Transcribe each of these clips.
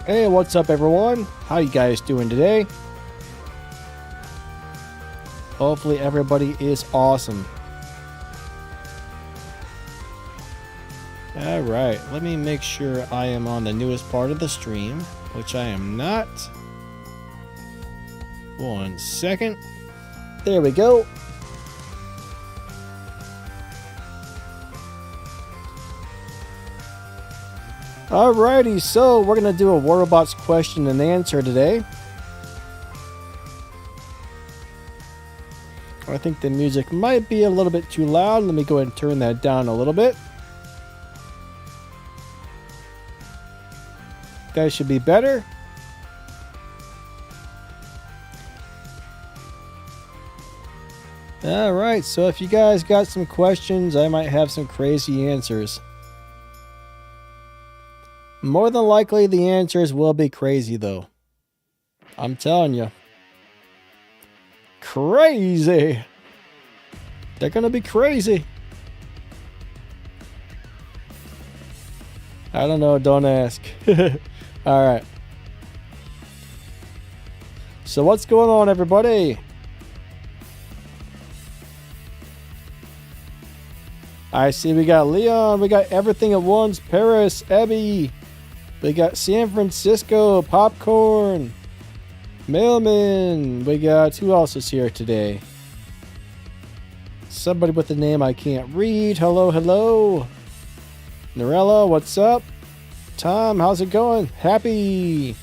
Hey, what's up everyone? How you guys doing today? Hopefully everybody is awesome. Alright, let me make sure I am on the newest part of the stream, which I am not. 1 second. There we go. Alrighty, so we're going to do a Warbots question and answer today. I think the music might be a little bit too loud. Let me go ahead and turn that down a little bit. That should be better. Alright, so if you guys got some questions, I might have some crazy answers. More than likely, the answers will be crazy, though. I'm telling you. Crazy! They're gonna be crazy. I don't know, don't ask. Alright. So what's going on, everybody? I see we got Leon, we got Everything at Once, Paris, Abby. We got San Francisco, Popcorn, Mailman. We got, who else is here today? Somebody with a name I can't read. Hello, hello. Norella, what's up? Tom, how's it going? Happy.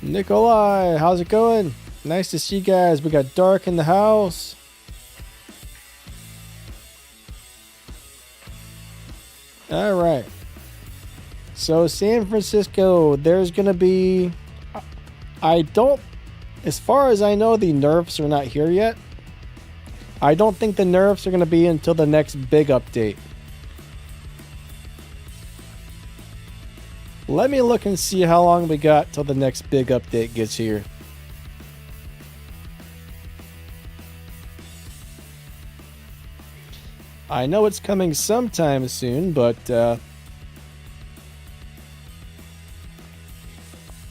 Nikolai, how's it going? Nice to see you guys. We got Dark in the house. All right. So San Francisco, there's going to be, as far as I know, the nerfs are not here yet. I don't think the nerfs are going to be until the next big update. Let me look and see how long we got till the next big update gets here. I know it's coming sometime soon, but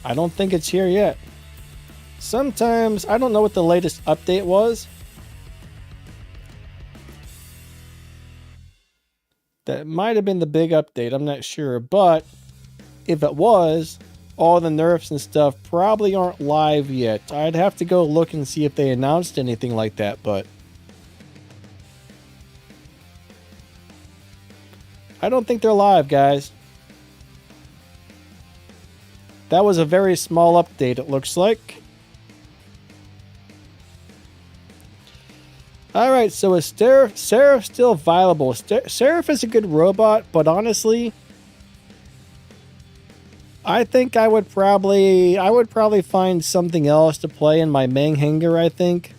I don't think it's here yet. Sometimes, I don't know what the latest update was. That might have been the big update, I'm not sure. But if it was, all the nerfs and stuff probably aren't live yet. I'd have to go look and see if they announced anything like that, but I don't think they're live, guys. That was a very small update, it looks like. Alright, so is Seraph still viable? Seraph is a good robot, but honestly, I think I would probably find something else to play in my main hangar, I think.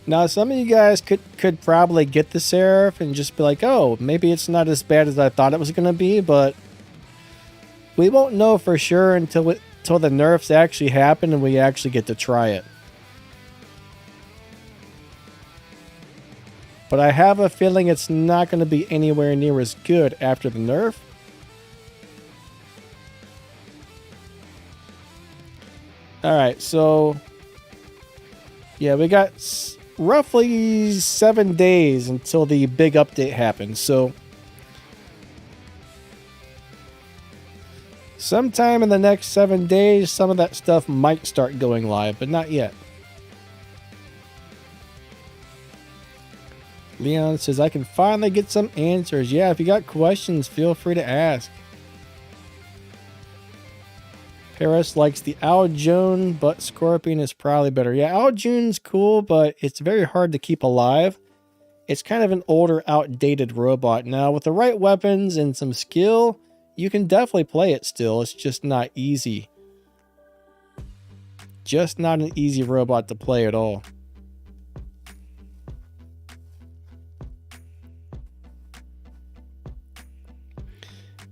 Now, some of you guys could probably get the Seraph and just be like, oh, maybe it's not as bad as I thought it was going to be, but we won't know for sure until the nerfs actually happen and we actually get to try it. But I have a feeling it's not going to be anywhere near as good after the nerf. Alright, so yeah, we got roughly 7 days until the big update happens, so sometime in the next 7 days, some of that stuff might start going live, but not yet. Leon says, I can finally get some answers. Yeah, if you got questions, feel free to ask. Paris likes the Aljune, but Scorpion is probably better. Yeah, Aljune's cool, but it's very hard to keep alive. It's kind of an older, outdated robot. Now, with the right weapons and some skill, you can definitely play it still. It's just not easy. Just not an easy robot to play at all.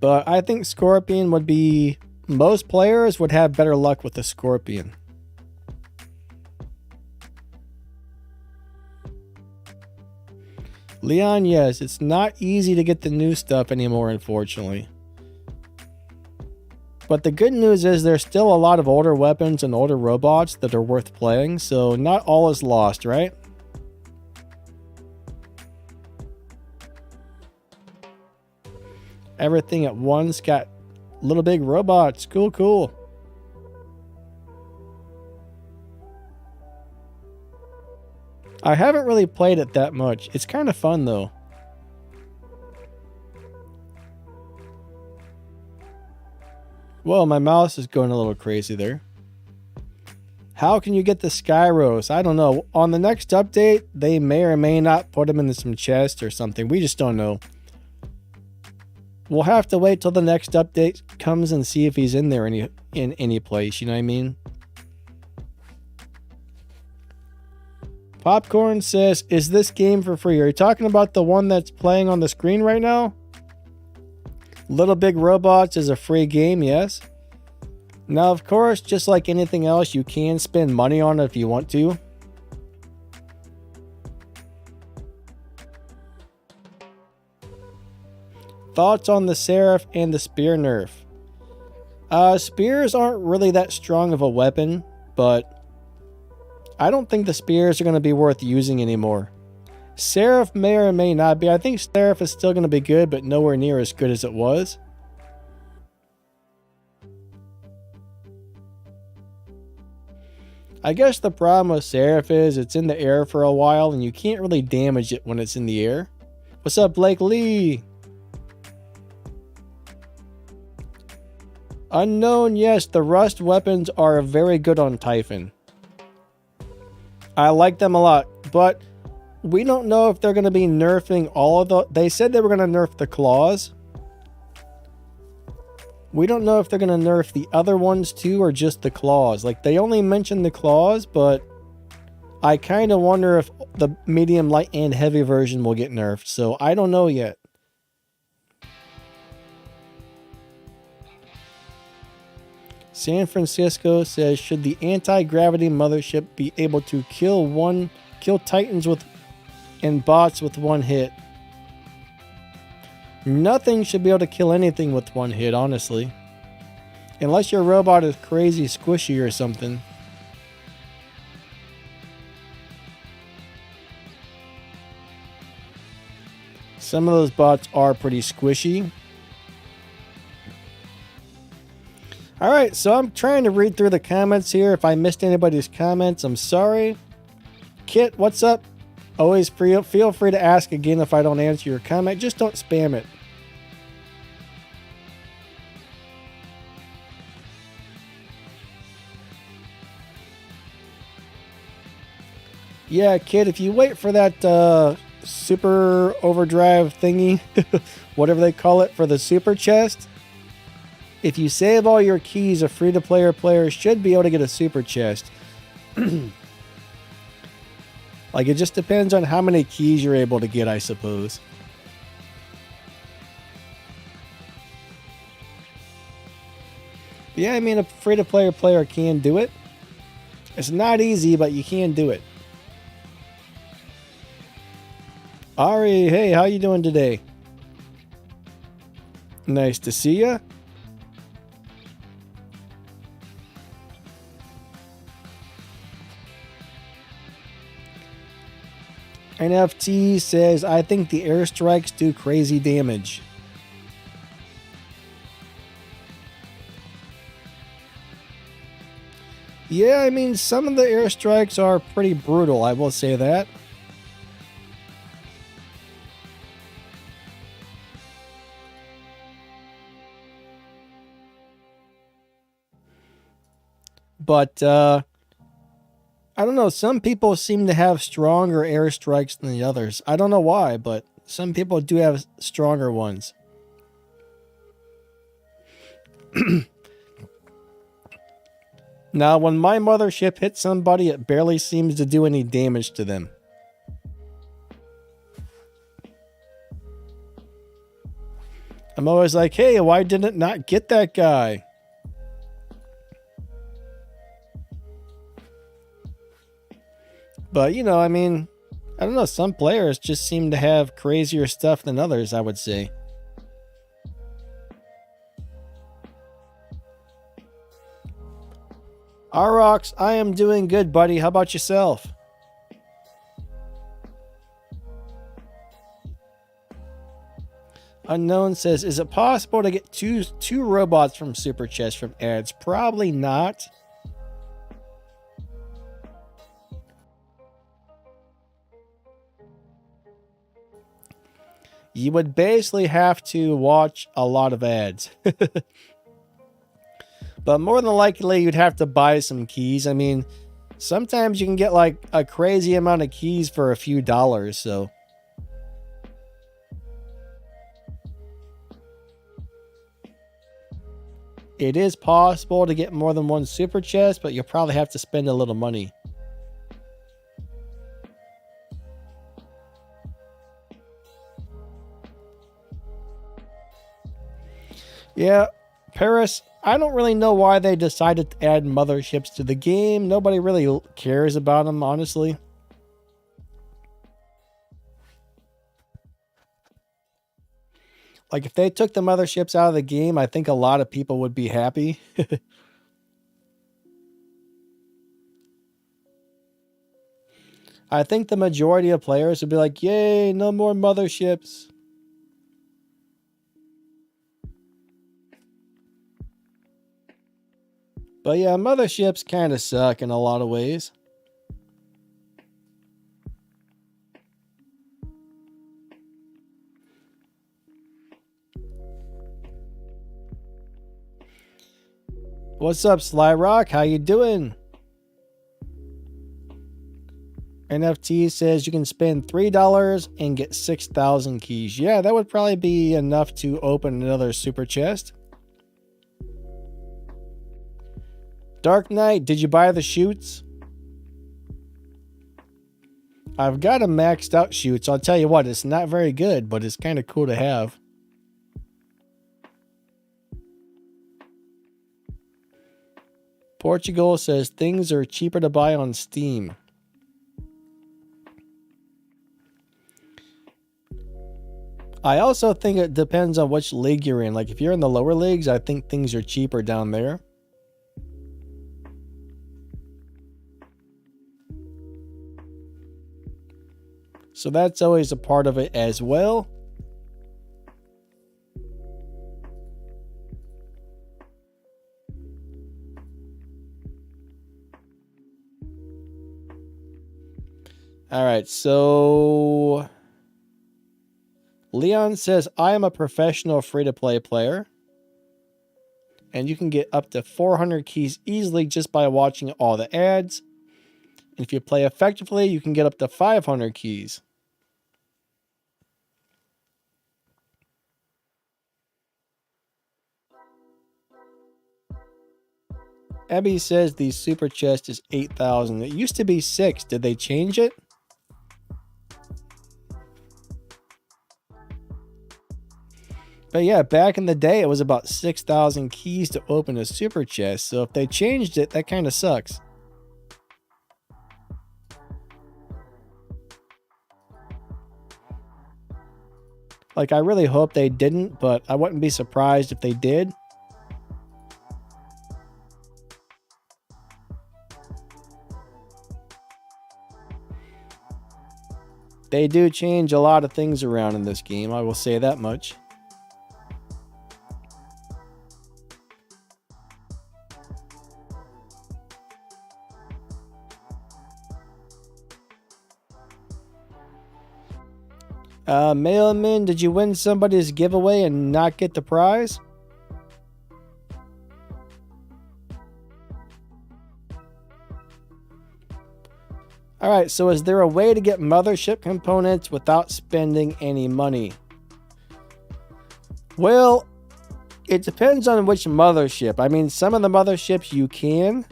But I think Scorpion would be... most players would have better luck with the Scorpion. Leon, yes, it's not easy to get the new stuff anymore, unfortunately. But the good news is there's still a lot of older weapons and older robots that are worth playing, so not all is lost, right? Everything at once got little big robots. Cool, cool. I haven't really played it that much. It's kind of fun though. Well, my mouse is going a little crazy there. How can you get the Skyros? I don't know. On the next update, they may or may not put him into some chest or something. We just don't know. We'll have to wait till the next update comes and see if he's in there in any place, you know what I mean? Popcorn says, is this game for free? Are you talking about the one that's playing on the screen right now? Little Big Robots is a free game, yes. Now, of course, just like anything else, you can spend money on it if you want to. Thoughts on the Seraph and the Spear nerf? Spears aren't really that strong of a weapon, but I don't think the spears are going to be worth using anymore. Seraph may or may not be. I think Seraph is still going to be good, but nowhere near as good as it was. I guess the problem with Seraph is it's in the air for a while and you can't really damage it when it's in the air. What's up, Blake Lee? Unknown, yes, the Rust weapons are very good on Typhon. I like them a lot, but we don't know if they're going to be nerfing all of the... They said they were going to nerf the claws. We don't know if they're going to nerf the other ones too or just the claws. Like, they only mentioned the claws, but I kind of wonder if the medium, light, and heavy version will get nerfed. So I don't know yet. San Francisco says, should the anti-gravity mothership be able to kill titans and bots with one hit? Nothing should be able to kill anything with one hit, honestly. Unless your robot is crazy squishy or something. Some of those bots are pretty squishy. Alright, so I'm trying to read through the comments here. If I missed anybody's comments, I'm sorry. Kit, what's up? Always feel free to ask again if I don't answer your comment. Just don't spam it. Yeah, Kit, if you wait for that super overdrive thingy, whatever they call it, for the super chest, if you save all your keys, a free-to-player player should be able to get a super chest. Like, it just depends on how many keys you're able to get, I suppose. Yeah, I mean, a free-to-player player can do it. It's not easy, but you can do it. Ari, hey, how you doing today? Nice to see ya. NFT says, I think the airstrikes do crazy damage. Yeah, I mean, some of the airstrikes are pretty brutal, I will say that. But, I don't know, some people seem to have stronger airstrikes than the others. I don't know why, but some people do have stronger ones. Now, when my mothership hits somebody, it barely seems to do any damage to them. I'm always like, hey, why didn't it not get that guy? But, you know, I mean, I don't know, some players just seem to have crazier stuff than others, I would say. Aurox, I am doing good, buddy. How about yourself? Unknown says, is it possible to get two robots from Super Chest from ads? Probably not. You would basically have to watch a lot of ads. But more than likely, you'd have to buy some keys. I mean, sometimes you can get like a crazy amount of keys for a few dollars, so. It is possible to get more than one super chest, but you'll probably have to spend a little money. Yeah, Paris, I don't really know why they decided to add motherships to the game. Nobody really cares about them, honestly. Like, if they took the motherships out of the game, I think a lot of people would be happy. I think the majority of players would be like, yay, no more motherships. But yeah, motherships kind of suck in a lot of ways. What's up, Slyrock? How you doing? NFT says you can spend $3 and get 6,000 keys. Yeah, that would probably be enough to open another super chest. Dark Knight, did you buy the shoots? I've got a maxed out shoot, so I'll tell you what, it's not very good, but it's kind of cool to have. Portugal says things are cheaper to buy on Steam. I also think it depends on which league you're in. Like, if you're in the lower leagues, I think things are cheaper down there. So that's always a part of it as well. All right, so Leon says, I am a professional free-to-play player. And you can get up to 400 keys easily just by watching all the ads. And if you play effectively, you can get up to 500 keys. Abby says the super chest is 8,000. It used to be 6. Did they change it? But yeah, back in the day, it was about 6,000 keys to open a super chest. So if they changed it, that kind of sucks. Like, I really hope they didn't, but I wouldn't be surprised if they did. They do change a lot of things around in this game, I will say that much. Mailman, did you win somebody's giveaway and not get the prize? Alright, so is there a way to get mothership components without spending any money? Well, it depends on which mothership. I mean, some of the motherships you can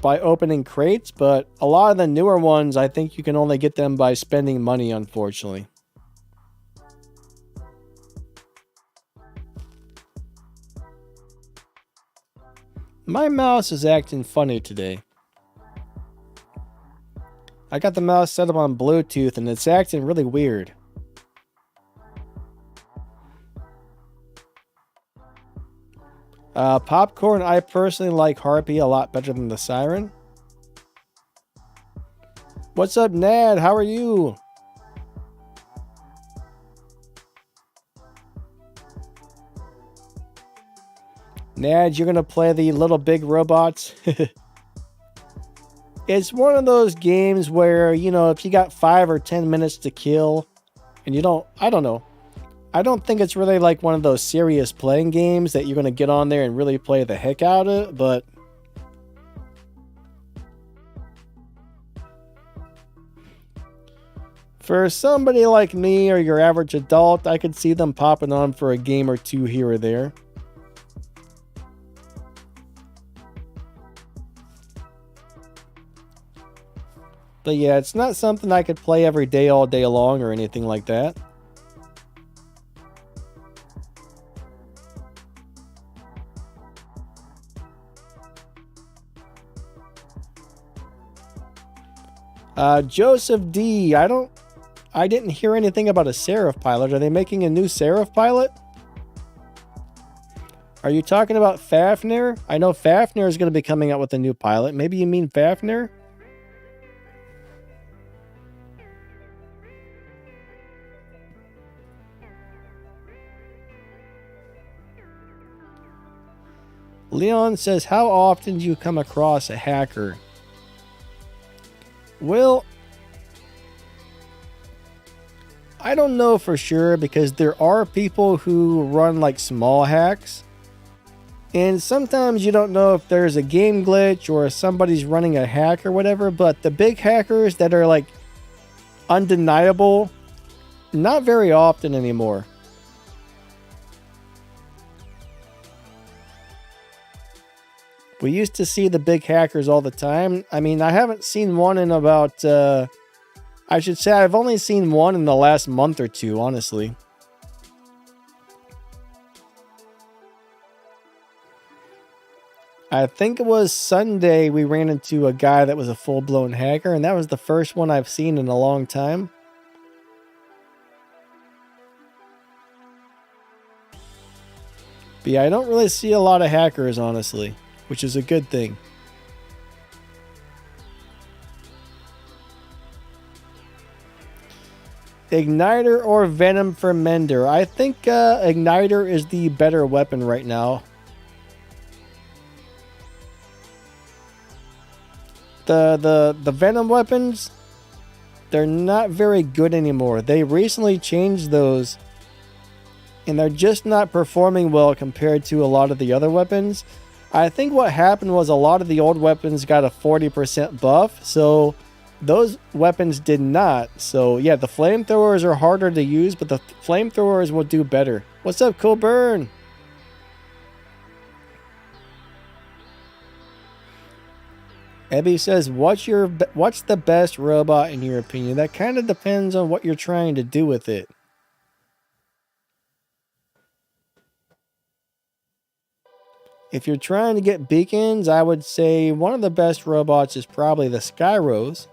by opening crates, but a lot of the newer ones, I think you can only get them by spending money, unfortunately. My mouse is acting funny today. I got the mouse set up on Bluetooth and it's acting really weird. Popcorn, I personally like Harpy a lot better than the Siren. What's up, Nad? How are you? Nad, you're gonna play the Little Big Robots? It's one of those games where, you know, if you got 5 or 10 minutes to kill and you don't, I don't know. I don't think it's really like one of those serious playing games that you're going to get on there and really play the heck out of, but for somebody like me or your average adult, I could see them popping on for a game or two here or there. But yeah, it's not something I could play every day, all day long or anything like that. Joseph D. I didn't hear anything about a Seraph pilot. Are they making a new Seraph pilot? Are you talking about Fafnir? I know Fafnir is going to be coming out with a new pilot. Maybe you mean Fafnir? Leon says, how often do you come across a hacker? Well, I don't know for sure because there are people who run like small hacks. And sometimes you don't know if there's a game glitch or if somebody's running a hack or whatever. But the big hackers that are like undeniable, not very often anymore. We used to see the big hackers all the time. I mean, I haven't seen one in about, I should say I've only seen one in the last month or two, honestly. I think it was Sunday we ran into a guy that was a full-blown hacker, and that was the first one I've seen in a long time. But yeah, I don't really see a lot of hackers, honestly, which is a good thing. Igniter or Venom for Mender? I think Igniter is the better weapon right now. The Venom weapons, they're not very good anymore. They recently changed those, and they're just not performing well compared to a lot of the other weapons. I think what happened was a lot of the old weapons got a 40% buff, so those weapons did not. So yeah, the flamethrowers are harder to use, but the flamethrowers will do better. What's up, Coburn? Ebby says, what's the best robot in your opinion? That kind of depends on what you're trying to do with it. If you're trying to get beacons, I would say one of the best robots is probably the Skyrose.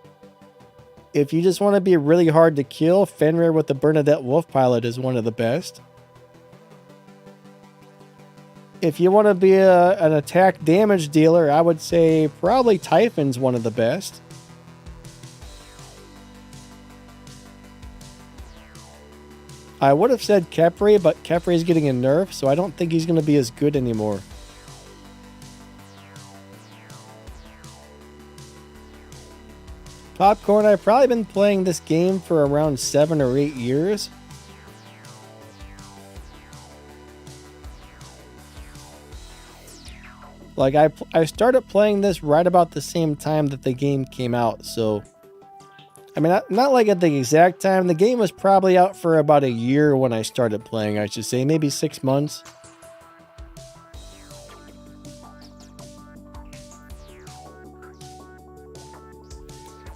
If you just want to be really hard to kill, Fenrir with the Bernadette Wolf pilot is one of the best. If you want to be an attack damage dealer, I would say probably Typhon's one of the best. I would have said Khepri, but Khepri is getting a nerf, so I don't think he's going to be as good anymore. Popcorn, I've probably been playing this game for around 7 or 8 years. Like, I started playing this right about the same time that the game came out, so... I mean, not like at the exact time. The game was probably out for about a year when I started playing, I should say. Maybe 6 months.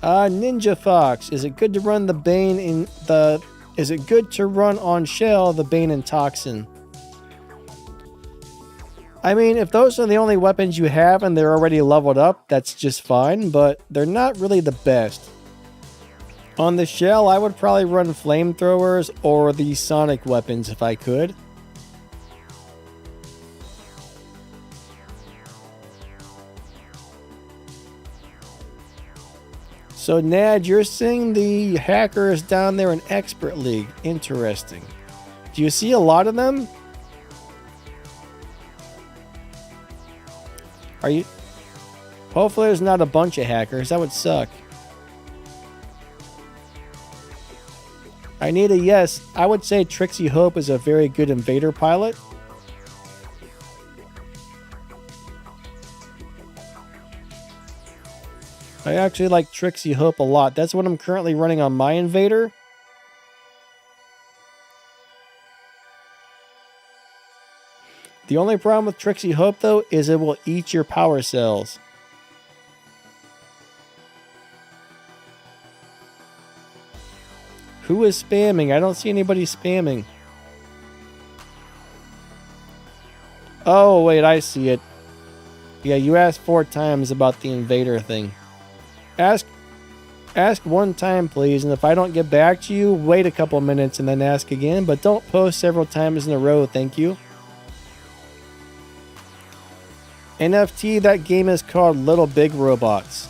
Ninja Fox, is it good to run the Bane in the... Is it good to run on Shell the Bane and Toxin? I mean, if those are the only weapons you have and they're already leveled up, that's just fine, but they're not really the best. On the shell, I would probably run flamethrowers or the sonic weapons if I could. So Nad, you're seeing the hackers down there in Expert League. Interesting. Do you see a lot of them? Are you... Hopefully there's not a bunch of hackers. That would suck. I need a yes. I would say Trixie Hope is a very good invader pilot. I actually like Trixie Hope a lot. That's what I'm currently running on my invader. The only problem with Trixie Hope, though, is it will eat your power cells. Who is spamming? I don't see anybody spamming. Oh, wait, I see it. Yeah, you asked 4 times about the invader thing. Ask 1 time, please, and if I don't get back to you, wait a couple minutes and then ask again, but don't post several times in a row, thank you. NFT, that game is called Little Big Robots.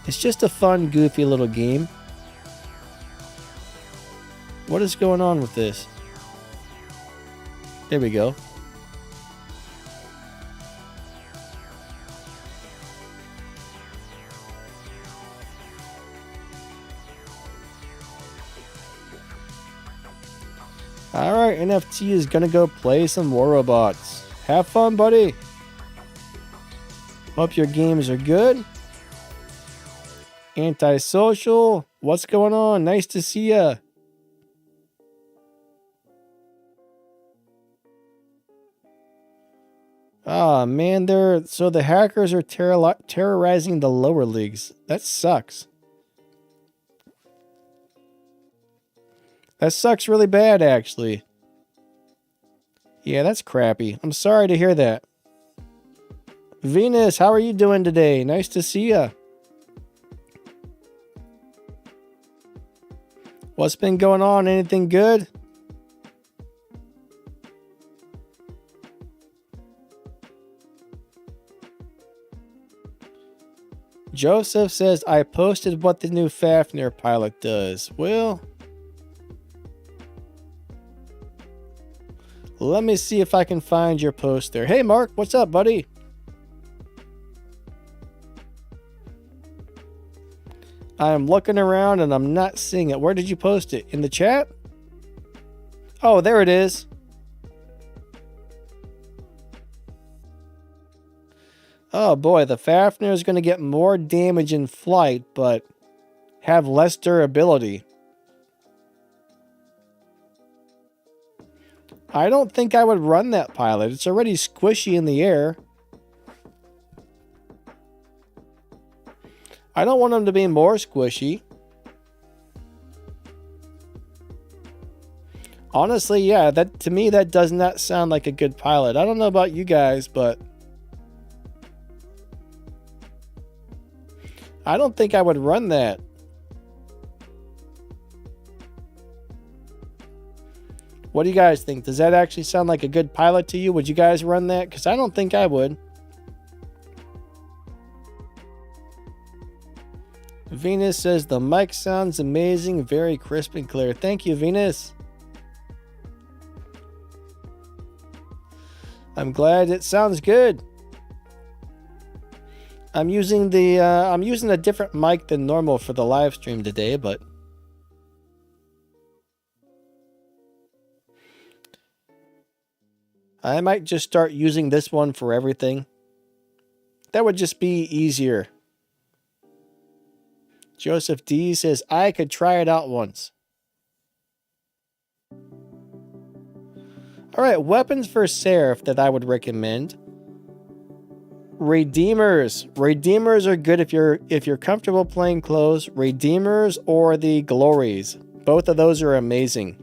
It's just a fun, goofy little game. What is going on with this? There we go. Alright, NFT is gonna go play some War Robots. Have fun, buddy. Hope your games are good. Antisocial, what's going on? Nice to see ya. Ah, man, so the hackers are terrorizing the lower leagues. That sucks. That sucks really bad, actually. Yeah, that's crappy. I'm sorry to hear that. Venus, how are you doing today? Nice to see ya. What's been going on? Anything good? Joseph says, I posted what the new Fafnir pilot does. Well, let me see if I can find your post there. Hey, Mark, what's up, buddy? I'm looking around and I'm not seeing it. Where did you post it? In the chat? Oh, there it is. Oh boy, the Fafnir is going to get more damage in flight, but have less durability. I don't think I would run that pilot. It's already squishy in the air. I don't want him to be more squishy. Honestly, yeah, to me that does not sound like a good pilot. I don't know about you guys, but I don't think I would run that. What do you guys think? Does that actually sound like a good pilot to you? Would you guys run that? Because I don't think I would. Venus says the mic sounds amazing, very crisp and clear. Thank you, Venus. I'm glad it sounds good. I'm using a different mic than normal for the live stream today, but I might just start using this one for everything. That would just be easier. Joseph D says, I could try it out once. Alright, weapons for Seraph that I would recommend. Redeemers. Redeemers are good if you're comfortable playing close. Redeemers or the Glories. Both of those are amazing.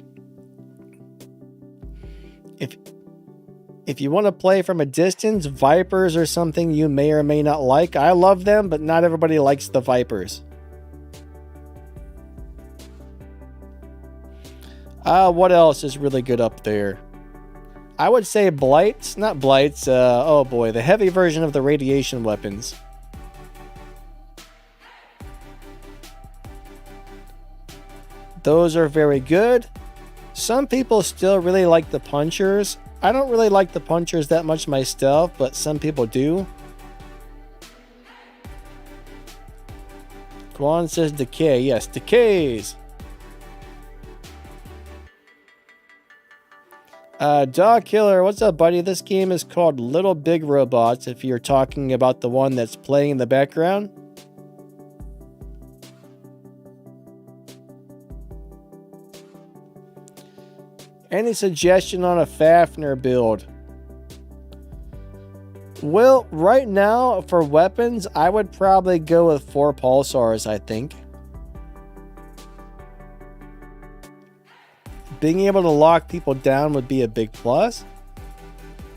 If you want to play from a distance, Vipers are something you may or may not like. I love them, but not everybody likes the Vipers. What else is really good up there? I would say Blights, not Blights, oh boy, the heavy version of the radiation weapons. Those are very good. Some people still really like the Punchers. I don't really like the Punchers that much myself, but some people do. Quan says Decay. Yes, Decays. Dog Killer, what's up, buddy? This game is called Little Big Robots, if you're talking about the one that's playing in the background. Any suggestion on a Fafnir build? Well, right now, for weapons, I would probably go with 4 Pulsars, I think. Being able to lock people down would be a big plus.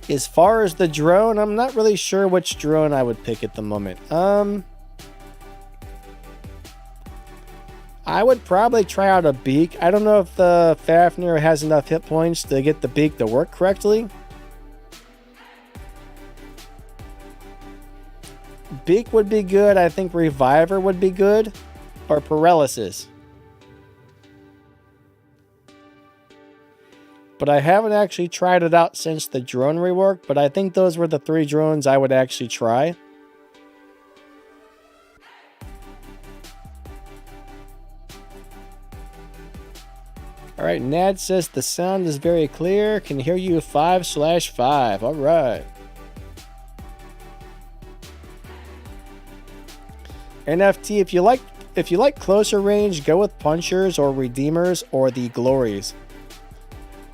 As far as the drone, I'm not really sure which drone I would pick at the moment. I would probably try out a Beak. I don't know if the Fafnir has enough hit points to get the Beak to work correctly. Beak would be good. I think Reviver would be good. Or Paralysis. But I haven't actually tried it out since the drone rework, but I think those were the 3 drones I would actually try. Alright, Nad says the sound is very clear. Can hear you 5/5. Alright. NFT, if you like closer range, go with Punchers or Redeemers or the Glories.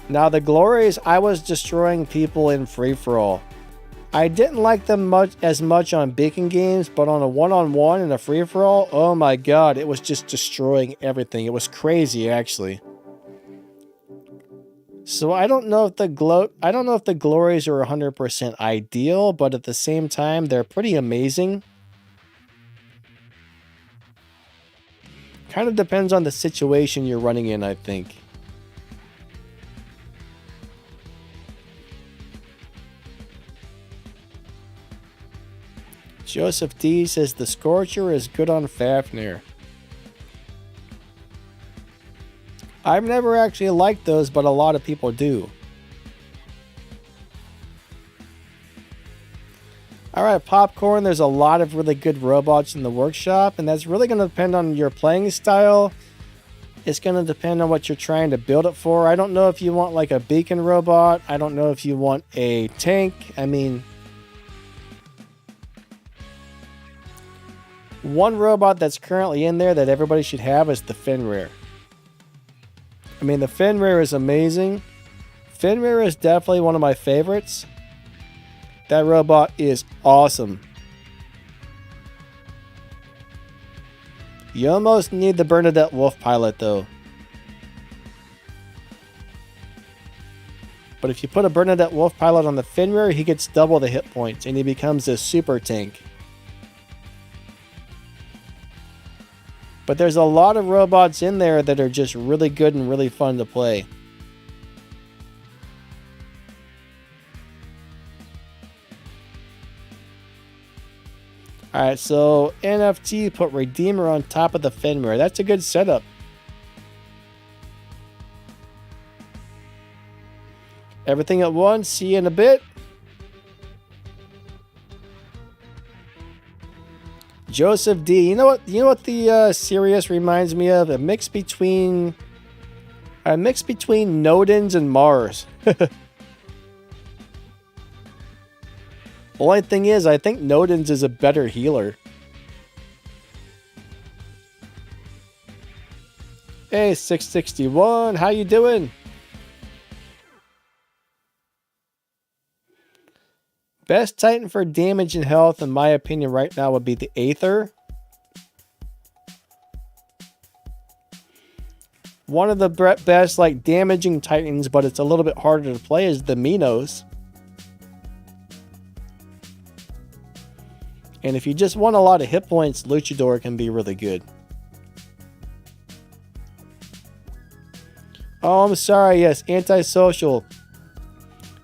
Now the Glories, I was destroying people in free-for-all. I didn't like them as much on Beacon games, but on a one-on-one and a free-for-all, oh my god, it was just destroying everything. It was crazy, actually. So I don't know if the Glories are 100% ideal, but at the same time, they're pretty amazing. Kind of depends on the situation you're running in, I think. Joseph D says the Scorcher is good on Fafnir. I've never actually liked those, but a lot of people do. Alright, Popcorn, there's a lot of really good robots in the workshop, and that's really going to depend on your playing style. It's going to depend on what you're trying to build it for. I don't know if you want like a beacon robot. I don't know if you want a tank. I mean, one robot that's currently in there that everybody should have is the Fenrir. I mean, the Fenrir is amazing. Fenrir is definitely one of my favorites. That robot is awesome. You almost need the Bernadette Wolf pilot though. But if you put a Bernadette Wolf pilot on the Fenrir, he gets double the hit points and he becomes a super tank. But there's a lot of robots in there that are just really good and really fun to play. Alright, so NFT put Redeemer on top of the Fenrir. That's a good setup. Everything at once. See you in a bit. Joseph D. You know what the Sirius reminds me of? A mix between Nodens and Mars. Only thing is, I think Nodens is a better healer. Hey, 661, how you doing? Best Titan for damage and health, in my opinion, right now would be the Aether. One of the best, like, damaging Titans, but it's a little bit harder to play, is the Minos. And if you just want a lot of hit points, Luchador can be really good. Oh, I'm sorry. Yes, antisocial.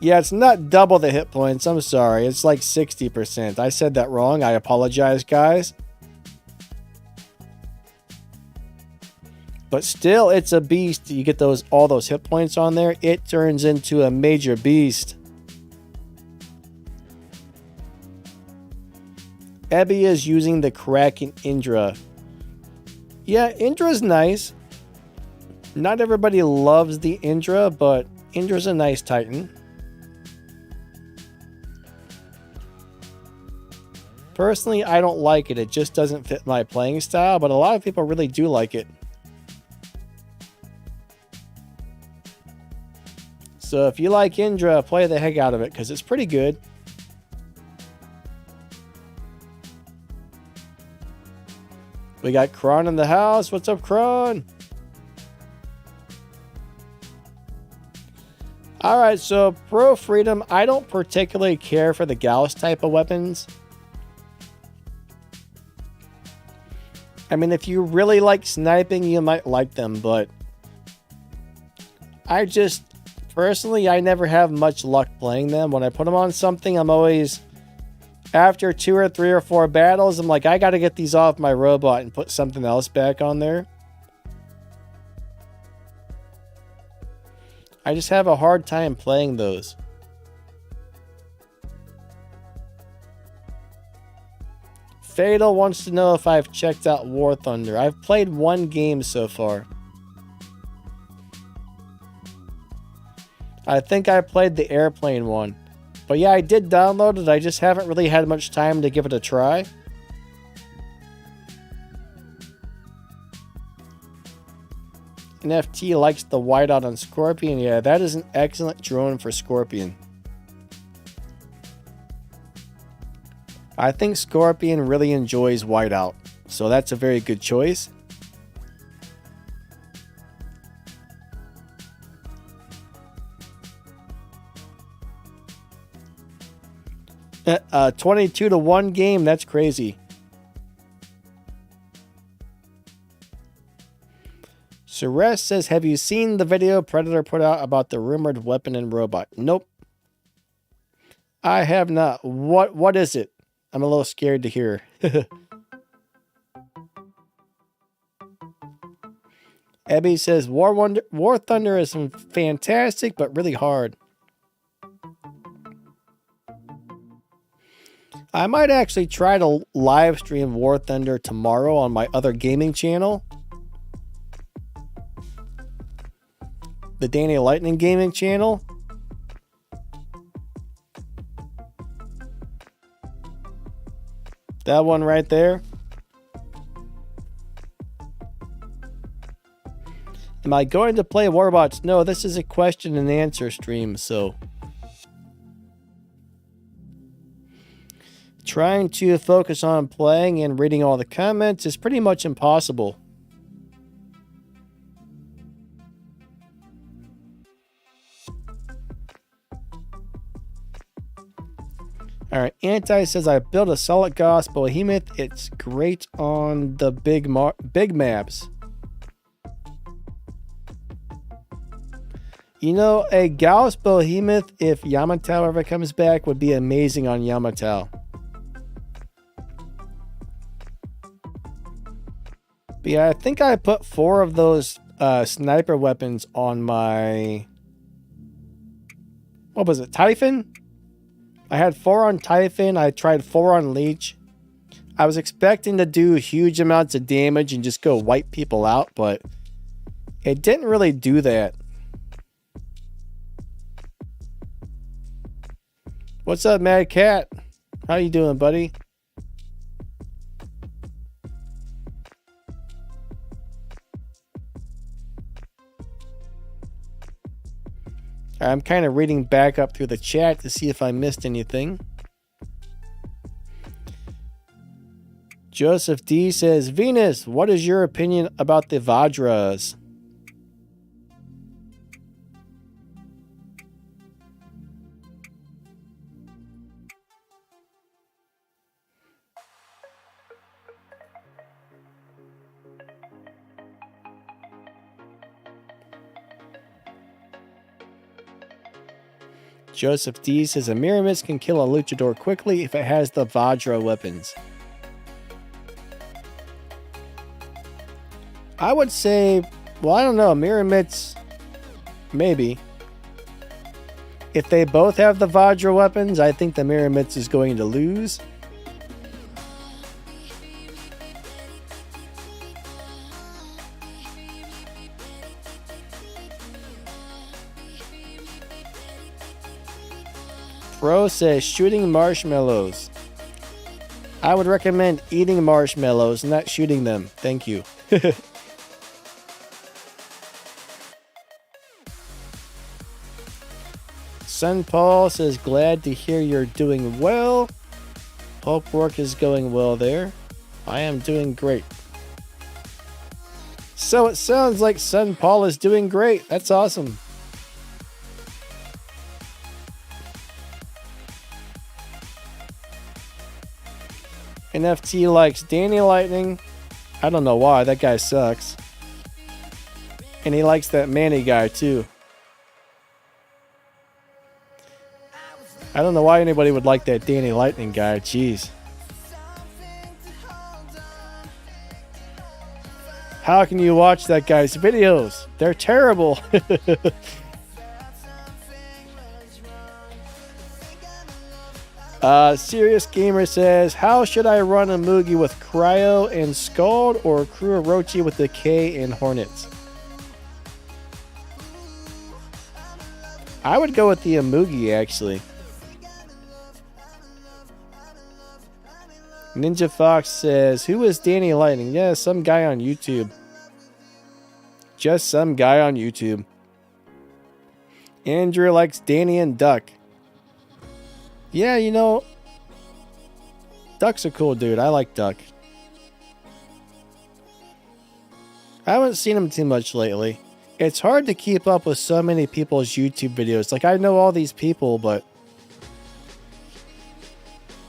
Yeah, it's not double the hit points. I'm sorry. It's like 60%. I said that wrong. I apologize, guys. But still, it's a beast. You get all those hit points on there, it turns into a major beast. Ebby is using the Kraken Indra. Yeah, Indra's nice. Not everybody loves the Indra, but Indra's a nice Titan. Personally, I don't like it. It just doesn't fit my playing style, but a lot of people really do like it. So if you like Indra, play the heck out of it because it's pretty good. We got Kron in the house. What's up, Kron? Alright, so Pro Freedom, I don't particularly care for the Gauss type of weapons. I mean, if you really like sniping, you might like them, but personally, I never have much luck playing them. When I put them on something, I'm always, after 2 or 3 or 4 battles, I'm like, I gotta get these off my robot and put something else back on there. I just have a hard time playing those. Fatal wants to know if I've checked out War Thunder. I've played 1 game so far. I think I played the airplane one. But yeah, I did download it. I just haven't really had much time to give it a try. NFT likes the whiteout on Scorpion. Yeah, that is an excellent drone for Scorpion. I think Scorpion really enjoys whiteout, so that's a very good choice. Uh, 22-1 game, that's crazy. Suresh says, have you seen the video Predator put out about the rumored weapon and robot? Nope. I have not. What is it? I'm a little scared to hear. Ebby says, War Thunder is fantastic, but really hard. I might actually try to live stream War Thunder tomorrow on my other gaming channel. The Danny Lightning gaming channel. That one right there. Am I going to play Warbots? No, this is a question and answer stream, so trying to focus on playing and reading all the comments is pretty much impossible. Alright, Anti says, I built a solid Gauss Behemoth. It's great on the big maps. You know, a Gauss Behemoth, if Yamato ever comes back, would be amazing on Yamato. But yeah, I think I put 4 of those sniper weapons on my... What was it? Typhon? I had 4 on Typhon. I tried 4 on Leech. I was expecting to do huge amounts of damage and just go wipe people out, but it didn't really do that. What's up, Mad Cat? How you doing, buddy? I'm kind of reading back up through the chat to see if I missed anything. Joseph D says, Venus, what is your opinion about the Vajras? Joseph D says a Miramitz can kill a luchador quickly if it has the Vajra weapons. I would say, well, I don't know, Miramitz, maybe. If they both have the Vajra weapons, I think the Miramitz is going to lose. Pro says shooting marshmallows. I would recommend eating marshmallows, not shooting them. Thank you. Son Paul says, glad to hear you're doing well. Hope work is going well there. I am doing great. So it sounds like Son Paul is doing great. That's awesome. NFT likes Danny Lightning. I don't know why. That guy sucks. And he likes that Manny guy too. I don't know why anybody would like that Danny Lightning guy. Jeez. How can you watch that guy's videos? They're terrible. Serious Gamer says, how should I run a Mugi with Cryo and Scald or Kurochi with the K and Hornets? I would go with the Amugi actually. Ninja Fox says, who is Danny Lightning? Yeah, some guy on YouTube. Just some guy on YouTube. Andrew likes Danny and Duck. Yeah, you know, Duck's a cool dude. I like Duck. I haven't seen him too much lately. It's hard to keep up with so many people's YouTube videos. Like, I know all these people, but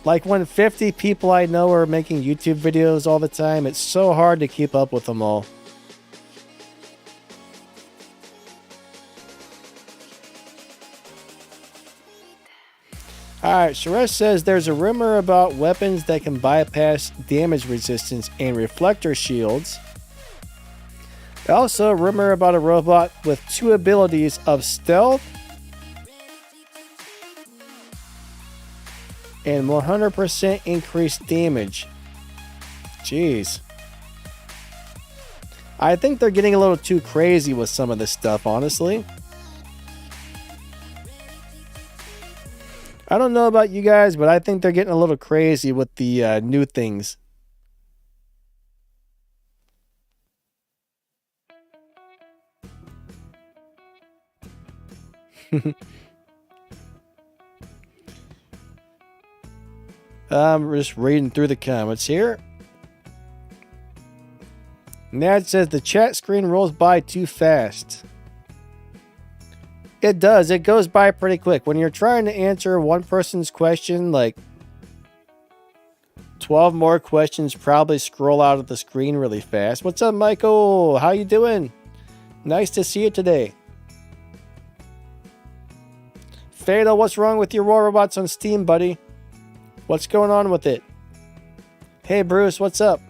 like when 50 people I know are making YouTube videos all the time, it's so hard to keep up with them all. Alright, Suresh says there's a rumor about weapons that can bypass damage resistance and reflector shields. Also, a rumor about a robot with 2 abilities of stealth and 100% increased damage. Jeez. I think they're getting a little too crazy with some of this stuff, honestly. I don't know about you guys, but I think they're getting a little crazy with the new things. I'm just reading through the comments here. Nad says the chat screen rolls by too fast. It does. It goes by pretty quick. When you're trying to answer one person's question, like 12 more questions probably scroll out of the screen really fast. What's up, Michael? How you doing? Nice to see you today. Fatal, what's wrong with your War Robots on Steam, buddy? What's going on with it? Hey, Bruce, what's up?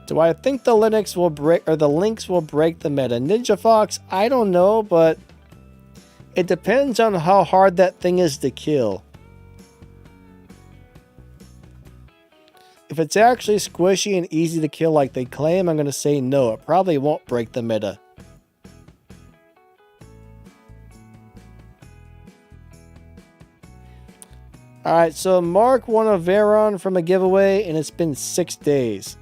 Do I think the Linux will break, or the links will break the meta? Ninja Fox, I don't know, but it depends on how hard that thing is to kill. If it's actually squishy and easy to kill like they claim, I'm going to say no. It probably won't break the meta. Alright, so Mark won a Veyron from a giveaway, and it's been 6 days.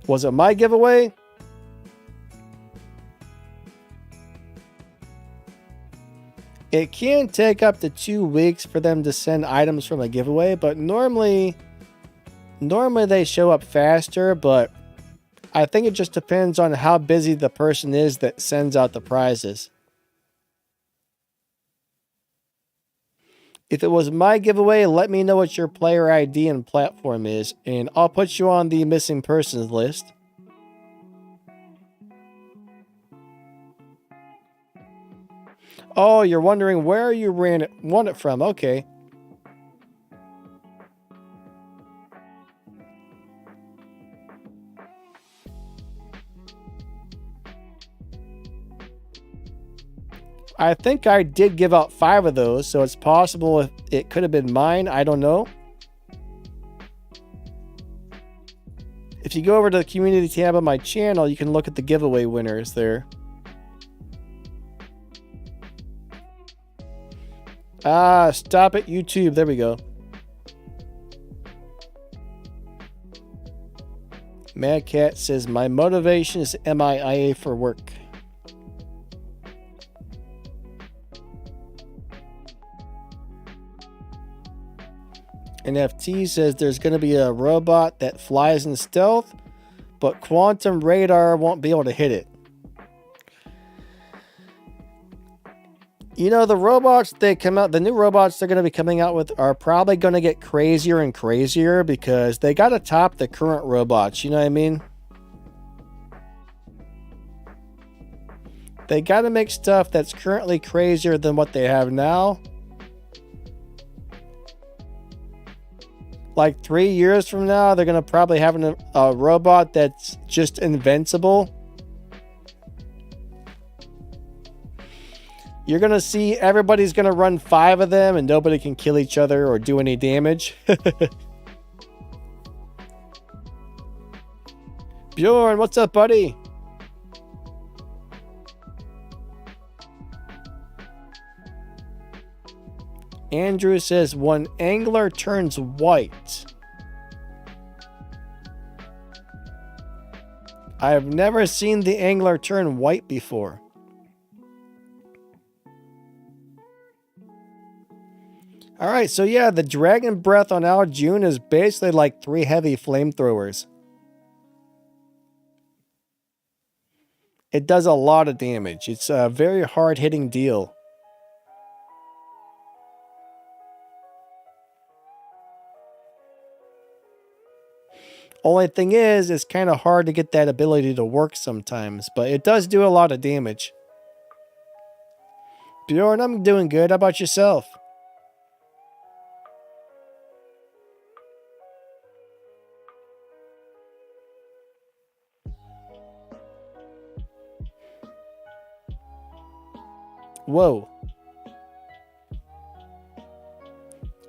Was it my giveaway? It can take up to 2 weeks for them to send items from a giveaway, but normally they show up faster, but I think it just depends on how busy the person is that sends out the prizes. If it was my giveaway, let me know what your player ID and platform is, and I'll put you on the missing persons list. Oh, you're wondering where you won it from. Okay. I think I did give out 5 of those, so it's possible it could have been mine. I don't know. If you go over to the community tab of my channel, you can look at the giveaway winners there. Ah, stop it, YouTube. There we go. Mad Cat says, my motivation is MIA for work. NFT says there's going to be a robot that flies in stealth, but quantum radar won't be able to hit it. You know, the robots they come out, the new robots they're going to be coming out with are probably going to get crazier and crazier because they got to top the current robots. You know what I mean? They got to make stuff that's currently crazier than what they have now. Like 3 years from now, they're going to probably have a robot that's just invincible. You're going to see everybody's going to run 5 of them and nobody can kill each other or do any damage. Bjorn, what's up, buddy? Andrew says, when angler turns white. I have never seen the angler turn white before. Alright, so yeah, the Dragon Breath on Al June is basically like 3 heavy flamethrowers. It does a lot of damage. It's a very hard-hitting deal. Only thing is, it's kind of hard to get that ability to work sometimes, but it does do a lot of damage. Bjorn, I'm doing good. How about yourself? Whoa.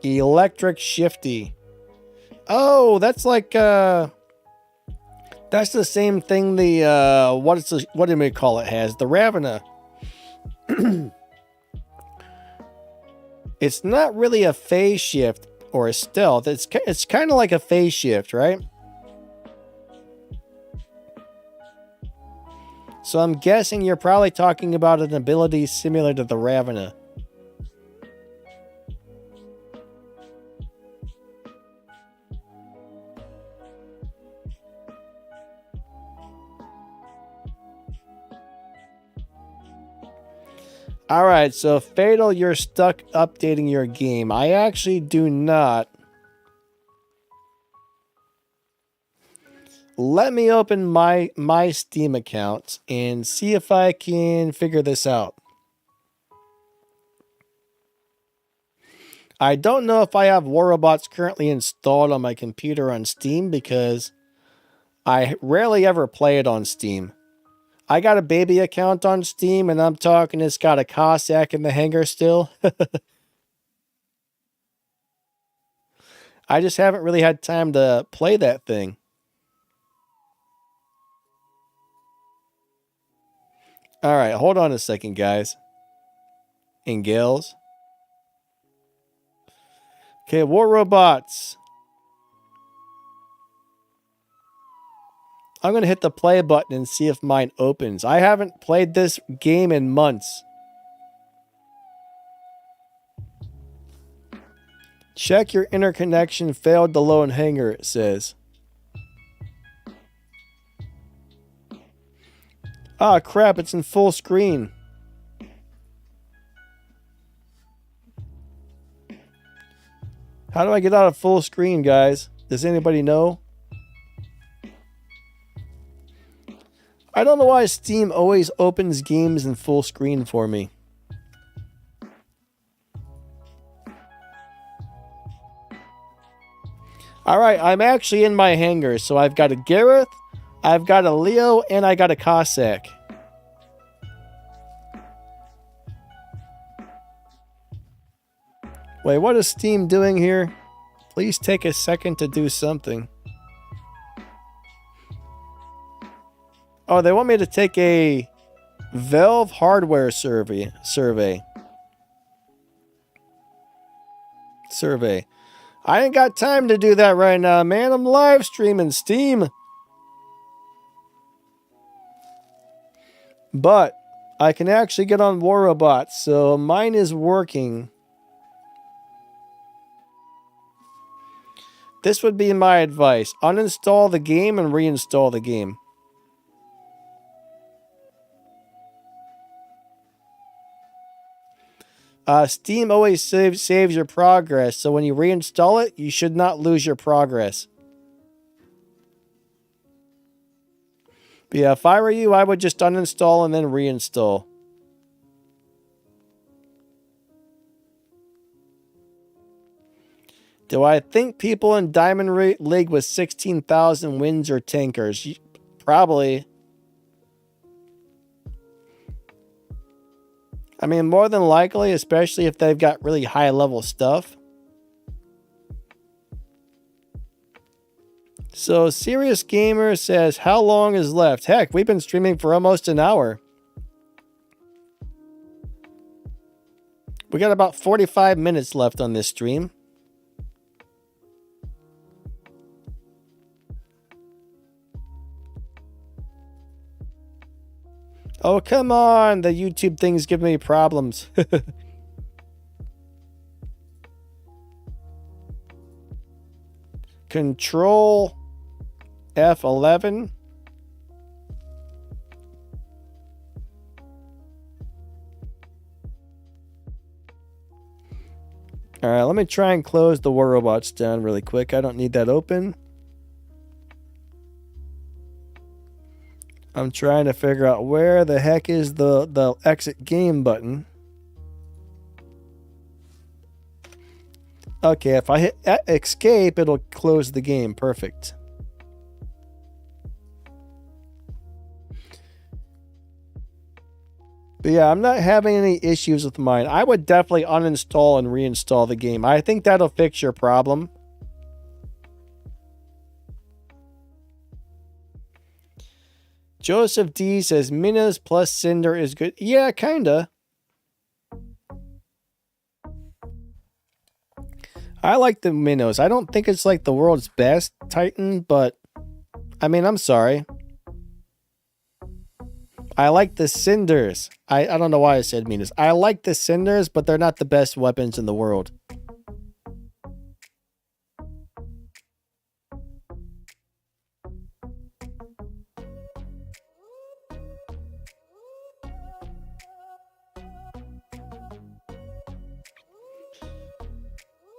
Electric Shifty. Oh, that's like that's the same thing the what do we call it has? The Ravana. It's not really a phase shift or a stealth. It's kind of like a phase shift, right? So I'm guessing you're probably talking about an ability similar to the Ravana. Alright, so Fatal, you're stuck updating your game. I actually do not. Let me open my Steam account and see if I can figure this out. I don't know if I have War Robots currently installed on my computer on Steam because I rarely ever play it on Steam. I got a baby account on Steam, and I'm talking it's got a Cossack in the hangar still. I just haven't really had time to play that thing. Alright, hold on a second, guys. And gals. Okay, War Robots. I'm going to hit the play button and see if mine opens. I haven't played this game in months. Check your interconnection failed to load hangar, it says. Ah, crap, it's in full screen. How do I get out of full screen, guys? Does anybody know? I don't know why Steam always opens games in full screen for me. All right, I'm actually in my hangar. So I've got a Gareth, I've got a Leo, and I got a Cossack. Wait, what is Steam doing here? Please take a second to do something. Oh, they want me to take a Valve hardware survey. I ain't got time to do that right now, man. I'm live streaming Steam. But I can actually get on War Robots, so mine is working. This would be my advice. Uninstall the game and reinstall the game. Steam always saves your progress, so when you reinstall it, you should not lose your progress. But yeah, if I were you, I would just uninstall and then reinstall. Do I think people in Diamond League with 16,000 wins are tankers? Probably. I mean, more than likely, especially if they've got really high level stuff. So, Serious Gamer says, how long is left? Heck, we've been streaming for almost an hour. We got about 45 minutes left on this stream. Oh, come on. The YouTube thing's giving me problems. Control F11. All right, let me try and close the War Robots down really quick. I don't need that open. I'm trying to figure out where the heck is the exit game button. Okay, if I hit escape, it'll close the game. Perfect. But yeah, I'm not having any issues with mine. I would definitely uninstall and reinstall the game. I think that'll fix your problem. Joseph D says Minas plus Cinder is good. Yeah, kinda. I like the Minnows. I don't think it's like the world's best Titan, but I mean, I'm sorry. I like the Cinders. I don't know why I said Minas. I like the Cinders, but they're not the best weapons in the world.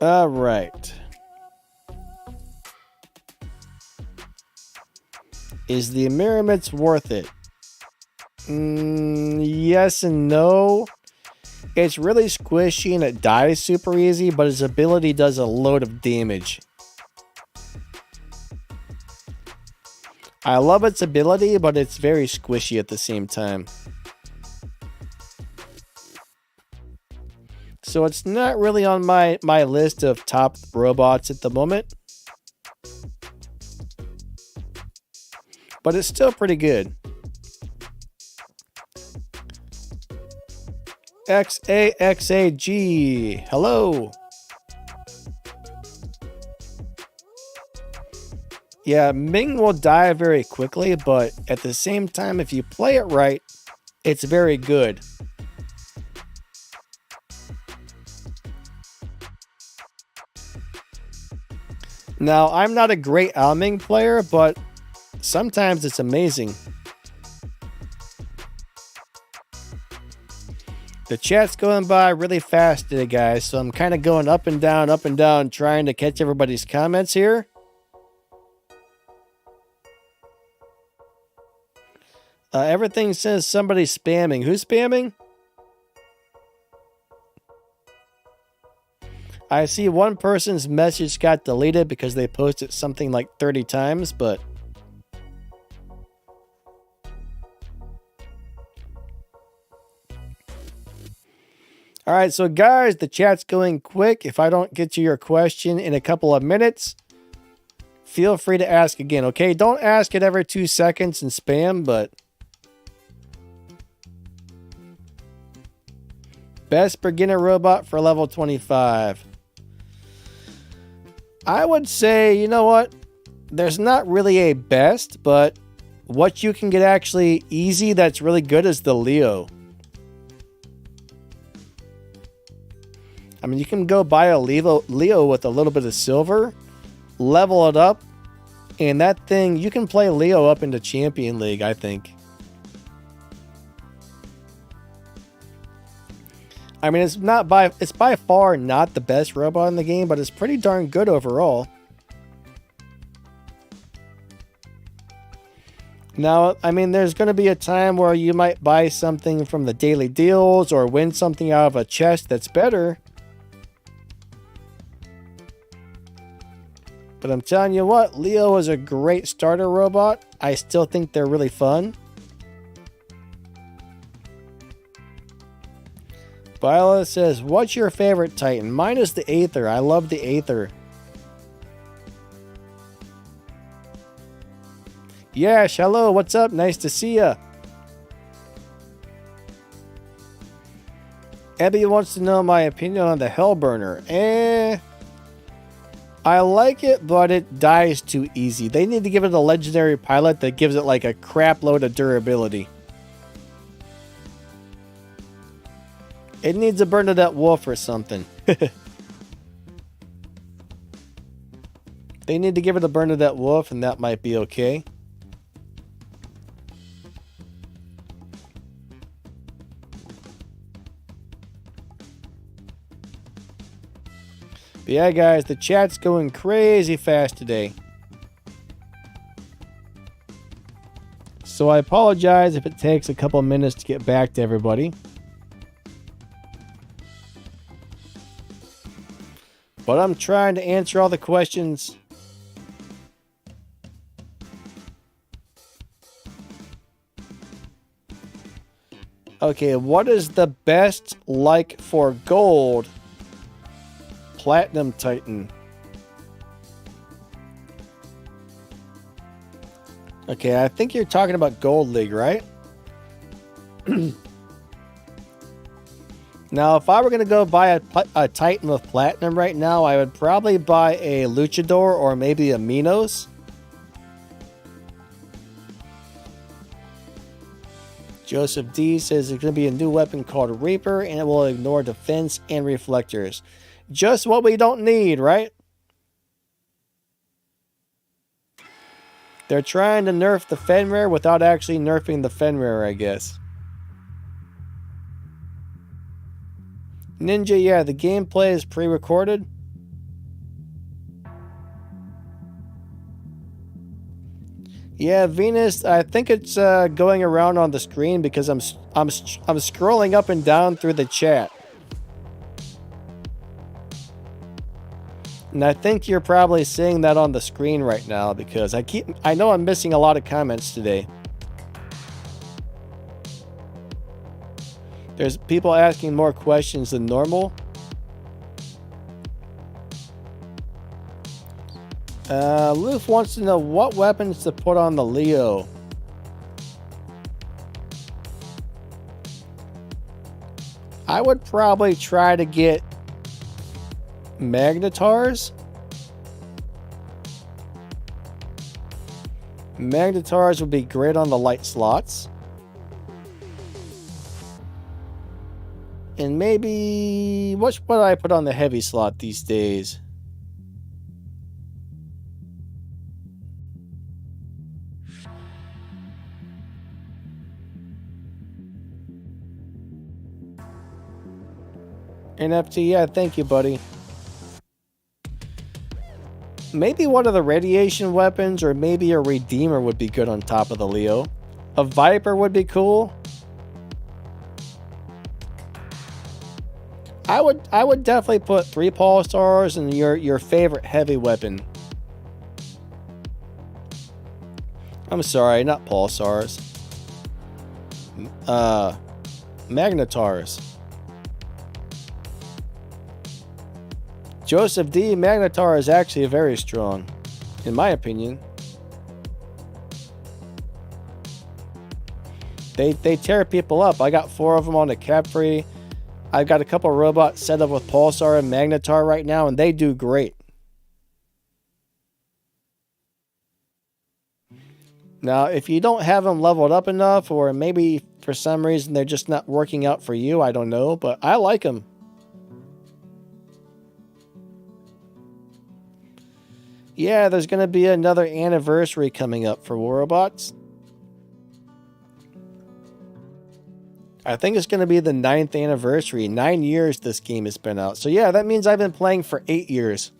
All right. Is the Miramids worth it? Yes and no. It's really squishy and it dies super easy, but its ability does a load of damage. I love its ability, but it's very squishy at the same time. So it's not really on my list of top robots at the moment. But it's still pretty good. XAXAG. Hello. Yeah, Ming will die very quickly, but at the same time, if you play it right, it's very good. Now, I'm not a great Ao Ming player, but sometimes it's amazing. The chat's going by really fast today, guys, so I'm kind of going up and down, trying to catch everybody's comments here. Everything says somebody's spamming. Who's spamming? I see one person's message got deleted because they posted something like 30 times, but all right, so guys, the chat's going quick. If I don't get to your question in a couple of minutes, feel free to ask again, okay? Don't ask it every 2 seconds and spam, but best beginner robot for level 25. I would say, you know what? There's not really a best, but what you can get actually easy that's really good is the Leo. I mean, you can go buy a Leo with a little bit of silver, level it up, and that thing, you can play Leo up into Champion League, I think. I mean, it's by far not the best robot in the game, but it's pretty darn good overall. Now, I mean, there's going to be a time where you might buy something from the daily deals or win something out of a chest that's better. But I'm telling you what, Leo is a great starter robot. I still think they're really fun. Viola says, what's your favorite Titan? Mine is the Aether. I love the Aether. Yash, hello, what's up? Nice to see ya. Ebby wants to know my opinion on the Hellburner. I like it, but it dies too easy. They need to give it a legendary pilot that gives it like a crap load of durability. It needs a Bernadette Wolf or something. They need to give it a Bernadette Wolf and that might be okay. But yeah, guys, the chat's going crazy fast today. So I apologize if it takes a couple minutes to get back to everybody. But I'm trying to answer all the questions. Okay, what is the best like for gold? Platinum Titan. Okay, I think you're talking about Gold League, right? Now, if I were going to go buy a Titan with Platinum right now, I would probably buy a Luchador or maybe a Minos. Joseph D says there's going to be a new weapon called Reaper, and it will ignore defense and reflectors. Just what we don't need, right? They're trying to nerf the Fenrir without actually nerfing the Fenrir, I guess. Ninja, yeah, the gameplay is pre-recorded. Yeah, Venus, I think it's going around on the screen because I'm scrolling up and down through the chat. And I think you're probably seeing that on the screen right now because I know I'm missing a lot of comments today. There's people asking more questions than normal. Loof wants to know what weapons to put on the Leo. I would probably try to get Magnetars. Magnetars would be great on the light slots. And maybe what would I put on the heavy slot these days? NFT, yeah, thank you, buddy. Maybe one of the radiation weapons or maybe a Redeemer would be good on top of the Leo. A Viper would be cool. I would definitely put 3 Pulsars and your favorite heavy weapon. I'm sorry, not Pulsars. Magnetars. Joseph D. Magnetar is actually very strong, in my opinion. They tear people up. I got 4 of them on the Capri. I've got a couple robots set up with Pulsar and Magnetar right now, and they do great. Now, if you don't have them leveled up enough, or maybe for some reason they're just not working out for you, I don't know, but I like them. Yeah, there's going to be another anniversary coming up for War Robots. I think it's going to be the 9th anniversary. 9 years this game has been out. So yeah, that means I've been playing for 8 years.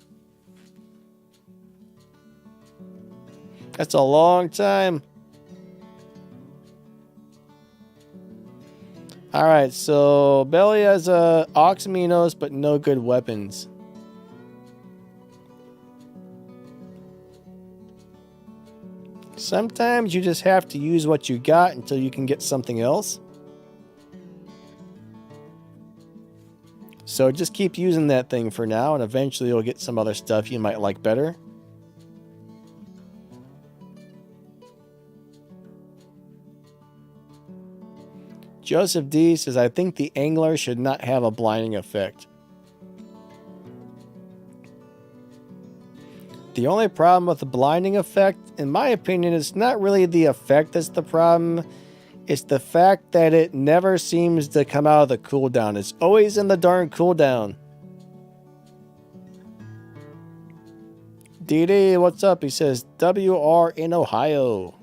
That's a long time. Alright, so Belly has Oxyminos, but no good weapons. Sometimes you just have to use what you got until you can get something else. So just keep using that thing for now, and eventually you'll get some other stuff you might like better. Joseph D says, I think the Angler should not have a blinding effect. The only problem with the blinding effect, in my opinion, is not really the effect that's the problem. It's the fact that it never seems to come out of the cooldown. It's always in the darn cooldown. DD, what's up? He says, WR in Ohio.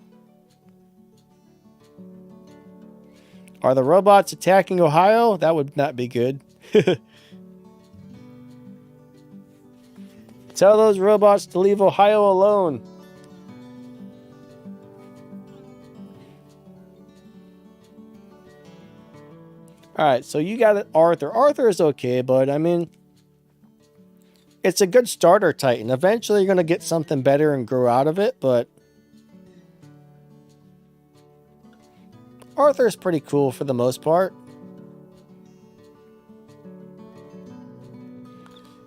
Are the robots attacking Ohio? That would not be good. Tell those robots to leave Ohio alone. Alright, so you got it, Arthur. Arthur is okay, but I mean, it's a good starter Titan. Eventually you're going to get something better and grow out of it, but Arthur's pretty cool for the most part.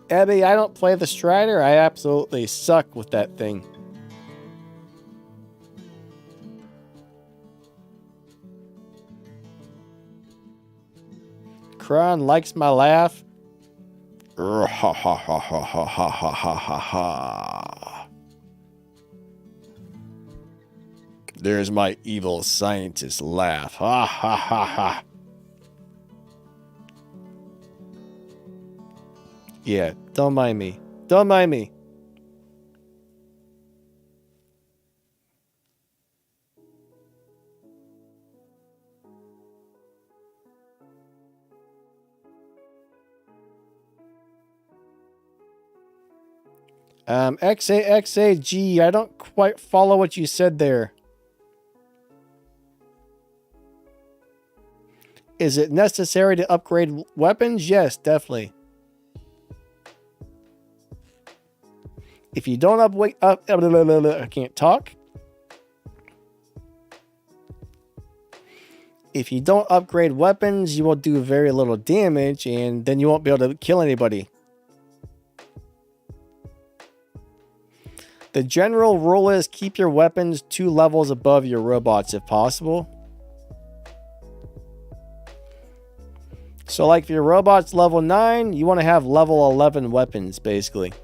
Abby, I don't play the Strider. I absolutely suck with that thing. Kron likes my laugh. Ha ha ha ha ha ha ha ha ha. There's my evil scientist laugh. Ha ha ha ha. Yeah, don't mind me. Don't mind me. XAXAG, I don't quite follow what you said there. Is it necessary to upgrade weapons? Yes, definitely. If you don't I can't talk. If you don't upgrade weapons, you will do very little damage, and then you won't be able to kill anybody. The general rule is keep your weapons 2 levels above your robots if possible. So like if your robot's level 9, you want to have level 11 weapons basically.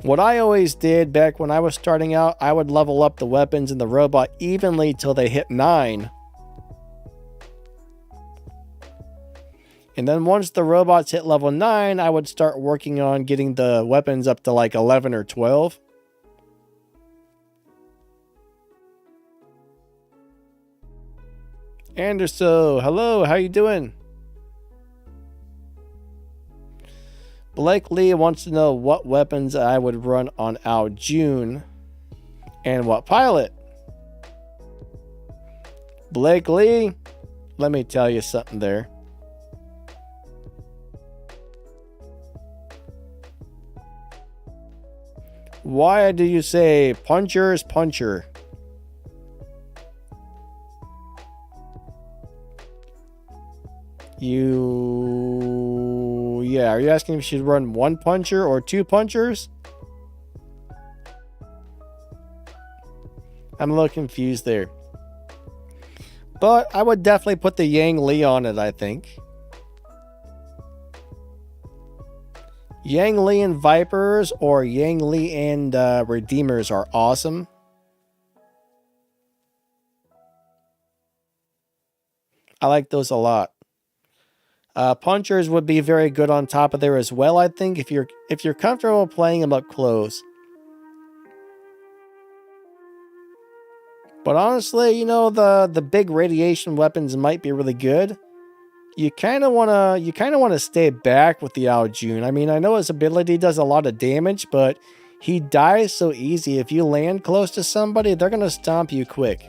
What I always did back when I was starting out, I would level up the weapons in the robot evenly till they hit 9. And then once the robots hit level 9, I would start working on getting the weapons up to like 11 or 12. Anderso, hello, how you doing? Blake Lee wants to know what weapons I would run on Ao Jun and what pilot. Blake Lee, let me tell you something there. Why do you say puncher's puncher? Yeah, are you asking if you should run one puncher or two punchers? I'm a little confused there. But I would definitely put the Yang Li on it, I think. Yang Li and Vipers or Yang Li and Redeemers are awesome. I like those a lot. Punchers would be very good on top of there as well, I think, if you're comfortable playing them up close. But honestly, you know, the big radiation weapons might be really good. You kind of wanna stay back with the Ao Jun. I mean, I know his ability does a lot of damage, but he dies so easy. If you land close to somebody, they're gonna stomp you quick.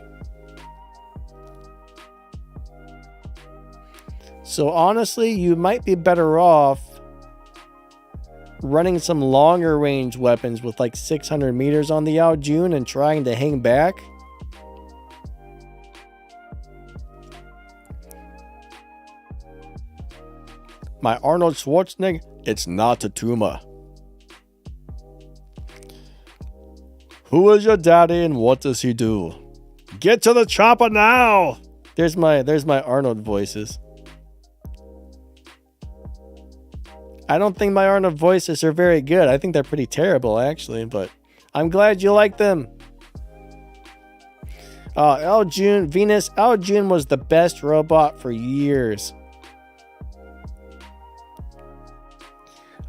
So honestly, you might be better off running some longer range weapons with like 600 meters on the Ao Jun and trying to hang back. My Arnold Schwarzenegger, it's not a tumor. Who is your daddy and what does he do? Get to the chopper now! There's my Arnold voices. I don't think my Arnold voices are very good. I think they're pretty terrible, actually, but I'm glad you like them. Ao Jun, Venus, Ao Jun was the best robot for years.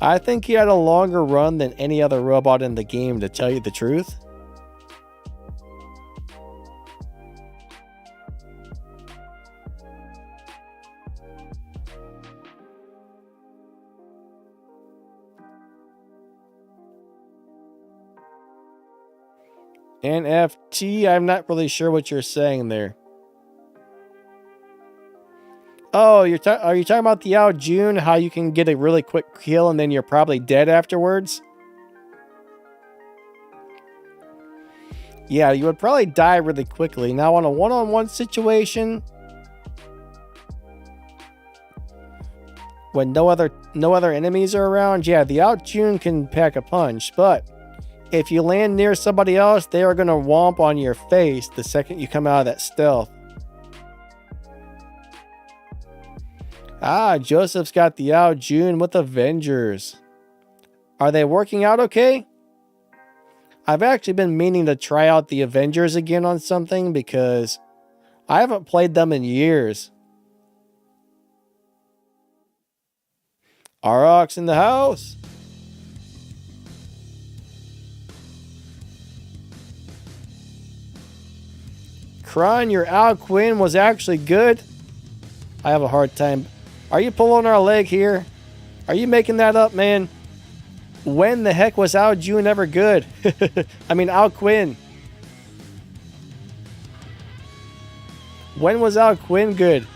I think he had a longer run than any other robot in the game, to tell you the truth. NFT, I'm not really sure what you're saying there. Oh, are you talking about the Ao Jun? How you can get a really quick kill and then you're probably dead afterwards? Yeah, you would probably die really quickly. Now on a one-on-one situation, when no other enemies are around, yeah, the Ao Jun can pack a punch. But if you land near somebody else, they are gonna womp on your face the second you come out of that stealth. Ah, Joseph's got the Ao Jun with Avengers. Are they working out okay? I've actually been meaning to try out the Avengers again on something because I haven't played them in years. Aurochs in the house. Kron, your Ao Quinn was actually good. I have a hard time. Are you pulling our leg here? Are you making that up, man? When the heck was Ao Jun ever good? I mean, Ao Quinn. When was Ao Quinn good?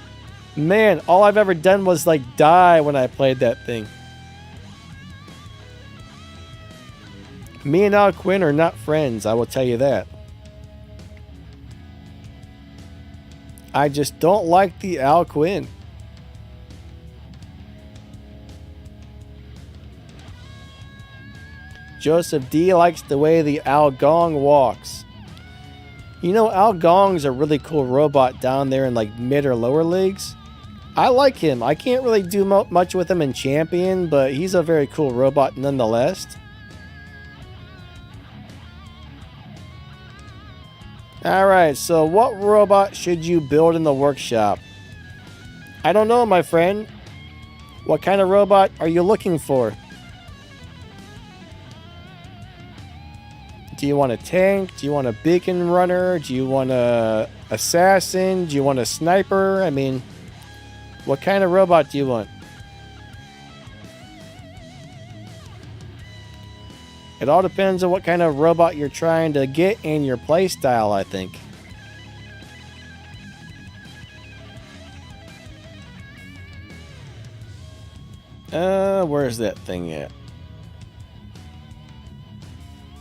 Man, all I've ever done was like die when I played that thing. Me and Ao Quinn are not friends, I will tell you that. I just don't like the Ao Quinn. Joseph D likes the way the Ao Gong walks. You know, Ao Gong's a really cool robot down there in like mid or lower leagues. I like him. I can't really do much with him in Champion, but he's a very cool robot nonetheless. Alright, so what robot should you build in the workshop? I don't know, my friend. What kind of robot are you looking for? Do you want a tank? Do you want a beacon runner? Do you want a assassin? Do you want a sniper? I mean, what kind of robot do you want? It all depends on what kind of robot you're trying to get and your playstyle, I think. Where's that thing at?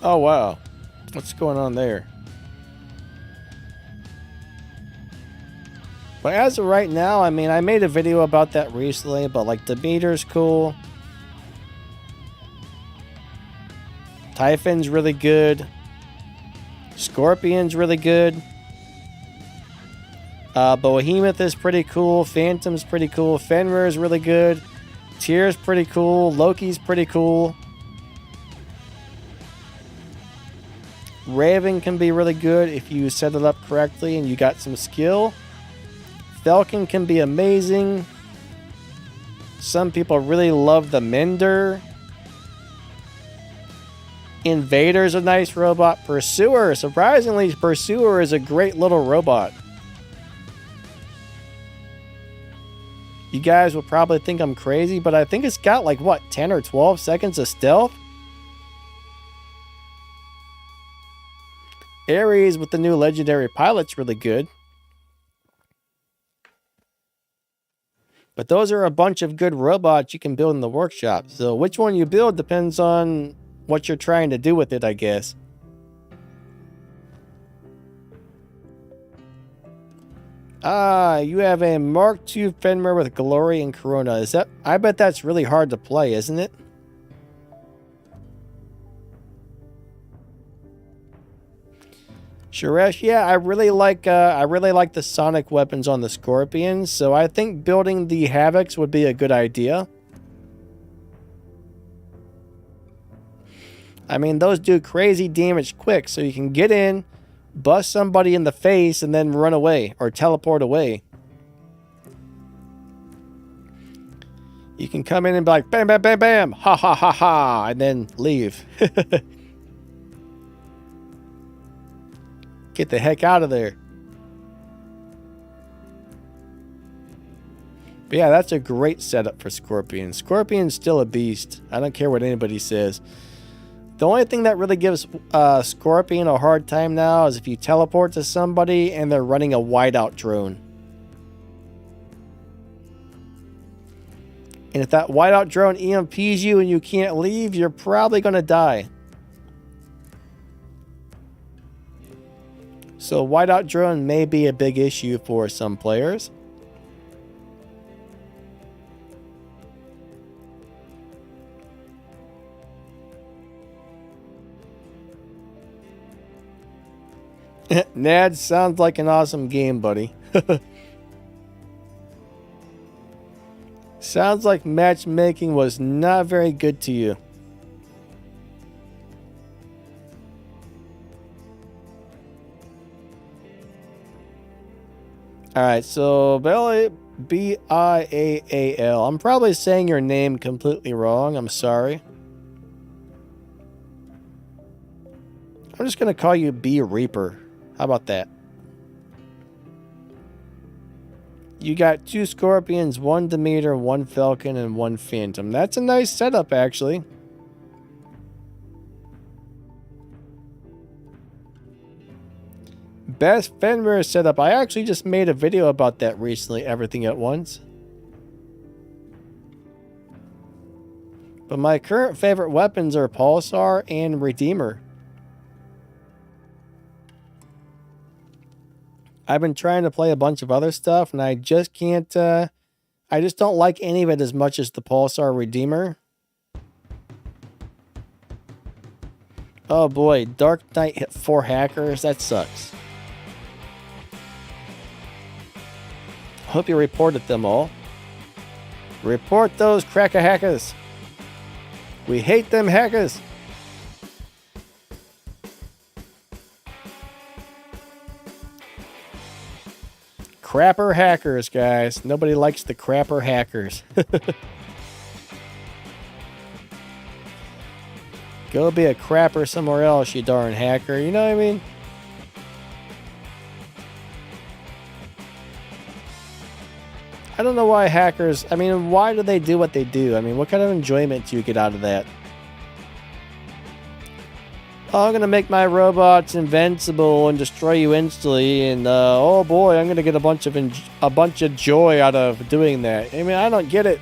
Oh, wow. What's going on there? But as of right now, I mean, I made a video about that recently, but like Demeter's cool. Typhon's really good. Scorpion's really good. Behemoth is pretty cool. Phantom's pretty cool. Fenrir is really good. Tyr's pretty cool. Loki's pretty cool. Raven can be really good if you set it up correctly and you got some skill. Falcon can be amazing. Some people really love the Mender. Invader's a nice robot. Pursuer, surprisingly, Pursuer is a great little robot. You guys will probably think I'm crazy, but I think it's got like, what, 10 or 12 seconds of stealth? Ares with the new legendary pilot's really good. But those are a bunch of good robots you can build in the workshop. So which one you build depends on what you're trying to do with it, I guess. Ah, you have a Mark II Fenrir with Glory and Corona. Is that? I bet that's really hard to play, isn't it? Suresh, yeah, I really like the sonic weapons on the Scorpions, so I think building the Havocs would be a good idea. I mean, those do crazy damage quick, so you can get in, bust somebody in the face, and then run away or teleport away. You can come in and be like, bam, bam, bam, bam, ha, ha, ha, ha, and then leave. Get the heck out of there. But yeah, that's a great setup for Scorpion. Scorpion's still a beast. I don't care what anybody says. The only thing that really gives Scorpion a hard time now is if you teleport to somebody and they're running a whiteout drone. And if that whiteout drone EMPs you and you can't leave, you're probably going to die. So whiteout drone may be a big issue for some players. Nad, sounds like an awesome game, buddy. Sounds like matchmaking was not very good to you. Alright, so B-I-A-A-L. I'm probably saying your name completely wrong. I'm sorry. I'm just going to call you B Reaper. How about that? You got 2 Scorpions, 1 Demeter, 1 Falcon, and 1 Phantom. That's a nice setup, actually. Best Fenrir setup. I actually just made a video about that recently, Everything at Once. But my current favorite weapons are Pulsar and Redeemer. I've been trying to play a bunch of other stuff, and I just can't, I just don't like any of it as much as the Pulsar Redeemer. Oh boy, Dark Knight hit 4 hackers. That sucks. Hope you reported them all. Report those cracker hackers. We hate them hackers. Crapper hackers, guys. Nobody likes the crapper hackers. Go be a crapper somewhere else, you darn hacker. You know what I mean? I don't know why hackers... I mean, why do they do what they do? I mean, what kind of enjoyment do you get out of that? Oh, I'm going to make my robots invincible and destroy you instantly, and oh boy, I'm going to get a bunch of joy out of doing that. I mean, I don't get it.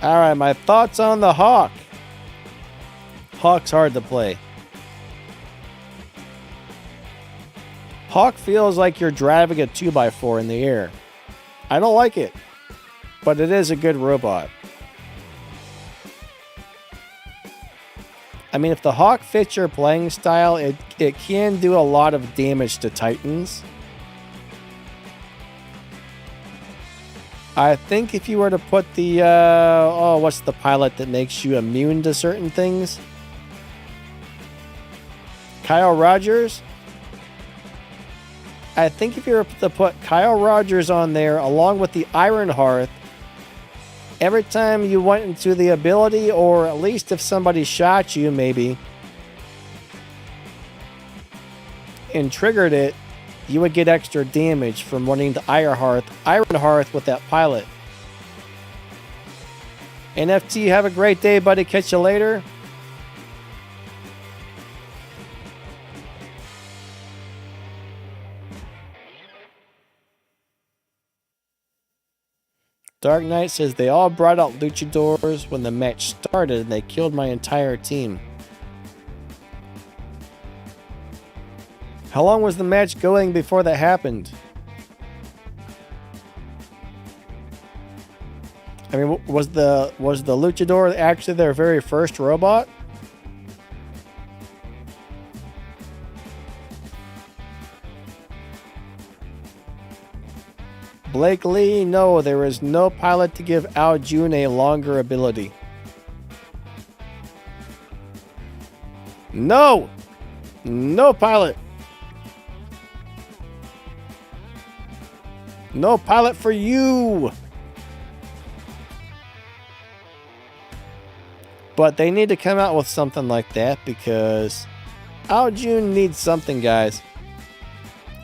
Alright, my thoughts on the Hawk. Hawk's hard to play. Hawk feels like you're driving a 2x4 in the air. I don't like it, but it is a good robot. I mean, if the Hawk fits your playing style, it can do a lot of damage to Titans. I think if you were to put the, what's the pilot that makes you immune to certain things? Kyle Rogers? I think if you were to put Kyle Rogers on there along with the Ironhearth, every time you went into the ability, or at least if somebody shot you maybe, and triggered it, you would get extra damage from running the Ironhearth with that pilot. NFT, have a great day, buddy. Catch you later. Dark Knight says they all brought out luchadors when the match started and they killed my entire team. How long was the match going before that happened? I mean, was the luchador actually their very first robot? Blake Lee, no, there is no pilot to give Ao Jun a longer ability. No! No pilot! No pilot for you! But they need to come out with something like that because Ao Jun needs something, guys.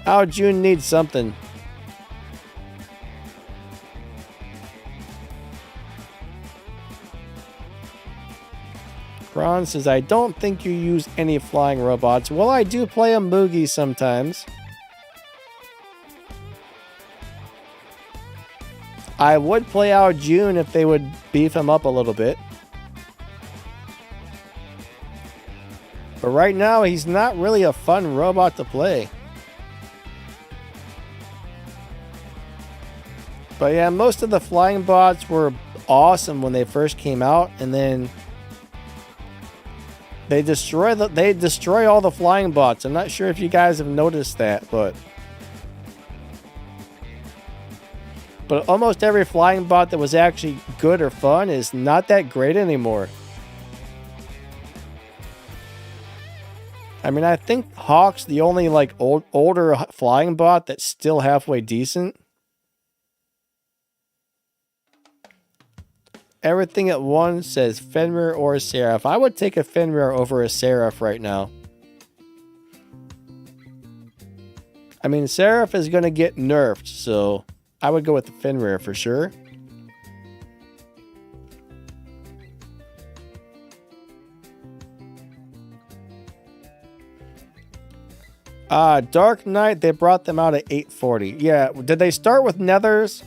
Ao Jun needs something. Ron says, I don't think you use any flying robots. Well, I do play a Mugi sometimes. I would play Ao Jun if they would beef him up a little bit. But right now, he's not really a fun robot to play. But yeah, most of the flying bots were awesome when they first came out, and then they destroy all the flying bots. I'm not sure if you guys have noticed that, but almost every flying bot that was actually good or fun is not that great anymore. I mean, I think Hawk's the only like older flying bot that's still halfway decent. Everything at once says Fenrir or Seraph. I would take a Fenrir over a Seraph right now. I mean, Seraph is going to get nerfed, so I would go with the Fenrir for sure. Dark Knight, they brought them out at 840. Yeah, did they start with Nethers?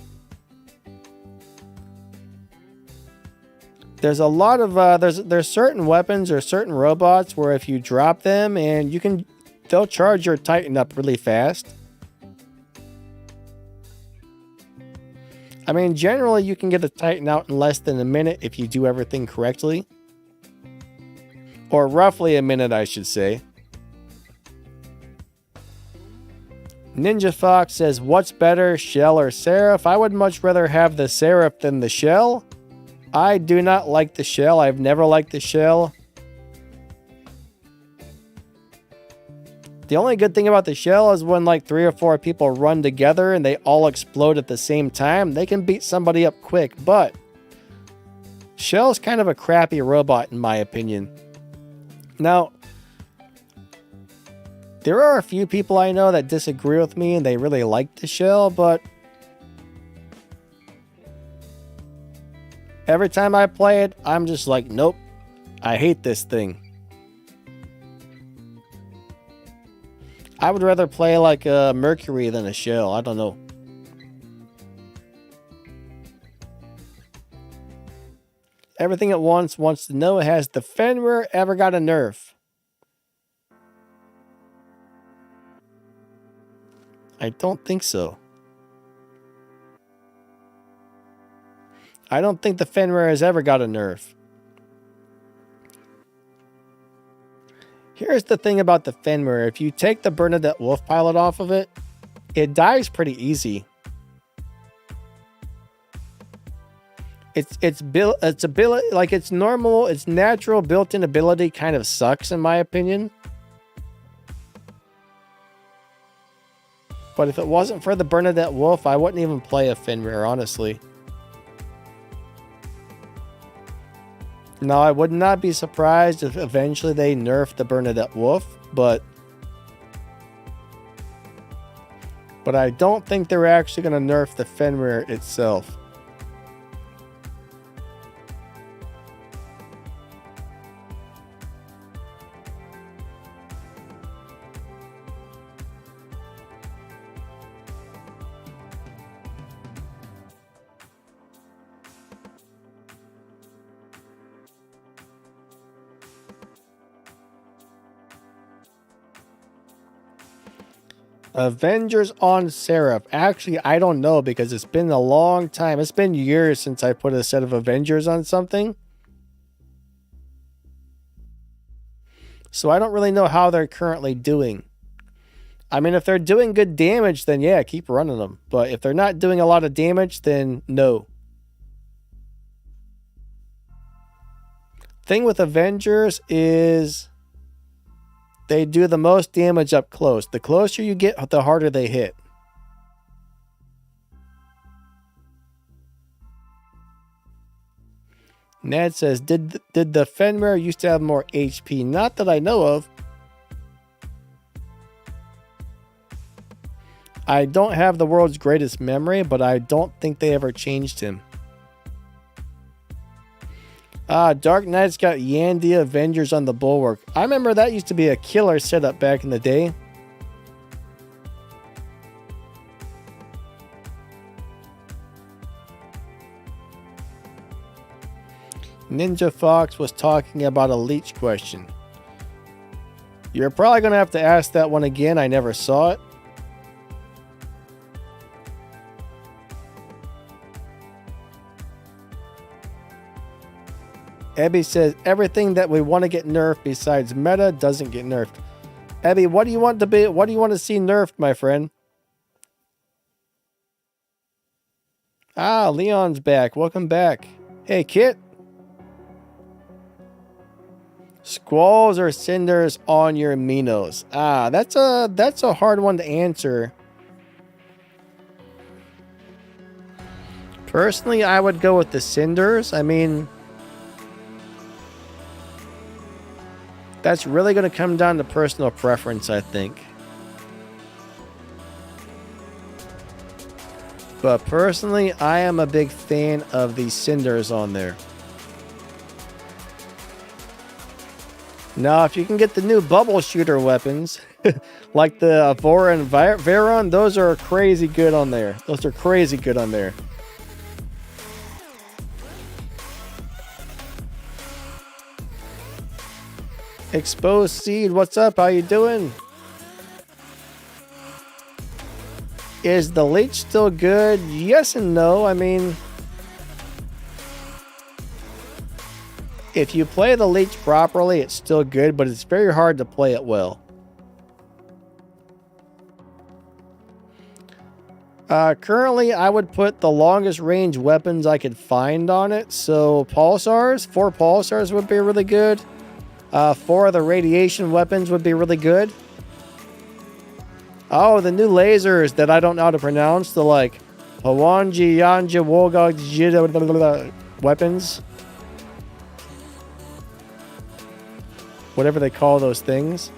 There's a lot of there's certain weapons or certain robots where if you drop them and they'll charge your Titan up really fast. I mean, generally you can get the Titan out in less than a minute if you do everything correctly. Or roughly a minute, I should say. Ninja Fox says, what's better, Shell or Seraph? I would much rather have the Seraph than the Shell. I do not like the Shell. I've never liked the Shell. The only good thing about the Shell is when like 3 or 4 people run together and they all explode at the same time, they can beat somebody up quick. But Shell's kind of a crappy robot in my opinion. Now, there are a few people I know that disagree with me and they really like the Shell, but every time I play it, I'm just like, nope, I hate this thing. I would rather play like a Mercury than a Shell. I don't know. Everything at Once wants to know, has the Fenrir ever got a nerf? I don't think so. I don't think the Fenrir has ever got a nerf. Here's the thing about the Fenrir. If you take the Bernadette Wolf pilot off of it, it dies pretty easy. Its ability, like its normal, its natural built-in ability kind of sucks in my opinion. But if it wasn't for the Bernadette Wolf, I wouldn't even play a Fenrir, honestly. Now, I would not be surprised if eventually they nerf the Bernadette Wolf, but I don't think they're actually going to nerf the Fenrir itself. Avengers on Seraph. Actually, I don't know because it's been a long time. It's been years since I put a set of Avengers on something. So I don't really know how they're currently doing. I mean, if they're doing good damage, then yeah, keep running them. But if they're not doing a lot of damage, then no. Thing with Avengers is they do the most damage up close. The closer you get, the harder they hit. Ned says, did the Fenrir used to have more HP? Not that I know of. I don't have the world's greatest memory, but I don't think they ever changed him. Dark Knight's got Yandia Avengers on the Bulwark. I remember that used to be a killer setup back in the day. Ninja Fox was talking about a leech question. You're probably going to have to ask that one again. I never saw it. Ebby says everything that we want to get nerfed besides meta doesn't get nerfed. Ebby, what do you want to be? What do you want to see nerfed, my friend? Leon's back. Welcome back. Hey, Kit. Squalls or cinders on your Minos? That's a hard one to answer. Personally, I would go with the cinders. I mean, that's really going to come down to personal preference, I think. But personally, I am a big fan of the cinders on there. Now, if you can get the new bubble shooter weapons, like the Avora and Veron, those are crazy good on there. Those are crazy good on there. Exposed Seed, what's up? How you doing? Is the leech still good? Yes and no. I mean, if you play the leech properly, it's still good, but it's very hard to play it well. Currently, I would put the longest range weapons I could find on it. So pulsars, 4 pulsars would be really good. 4 of the radiation weapons would be really good. Oh, the new lasers that I don't know how to pronounce. The like Hawanji Yanja Wolga weapons. Whatever they call those things.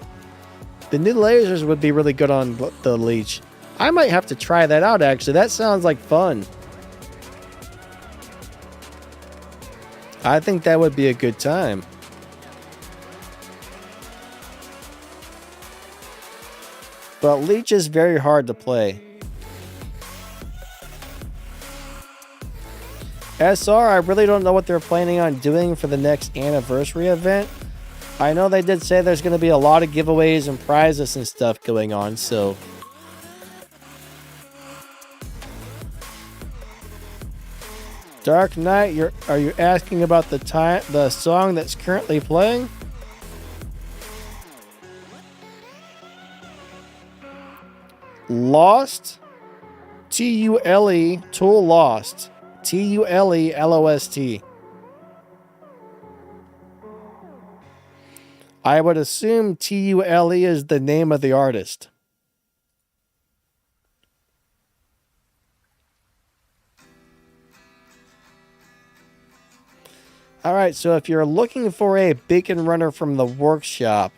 The new lasers would be really good on the leech. I might have to try that out actually. That sounds like fun. I think that would be a good time. But leech is very hard to play. SR, I really don't know what they're planning on doing for the next anniversary event. I know they did say there's going to be a lot of giveaways and prizes and stuff going on, so... Dark Knight, are you asking about the song that's currently playing? Lost? T-U-L-E, Tool Lost. T-U-L-E-L-O-S-T. I would assume T-U-L-E is the name of the artist. Alright, so if you're looking for a beacon runner from the workshop,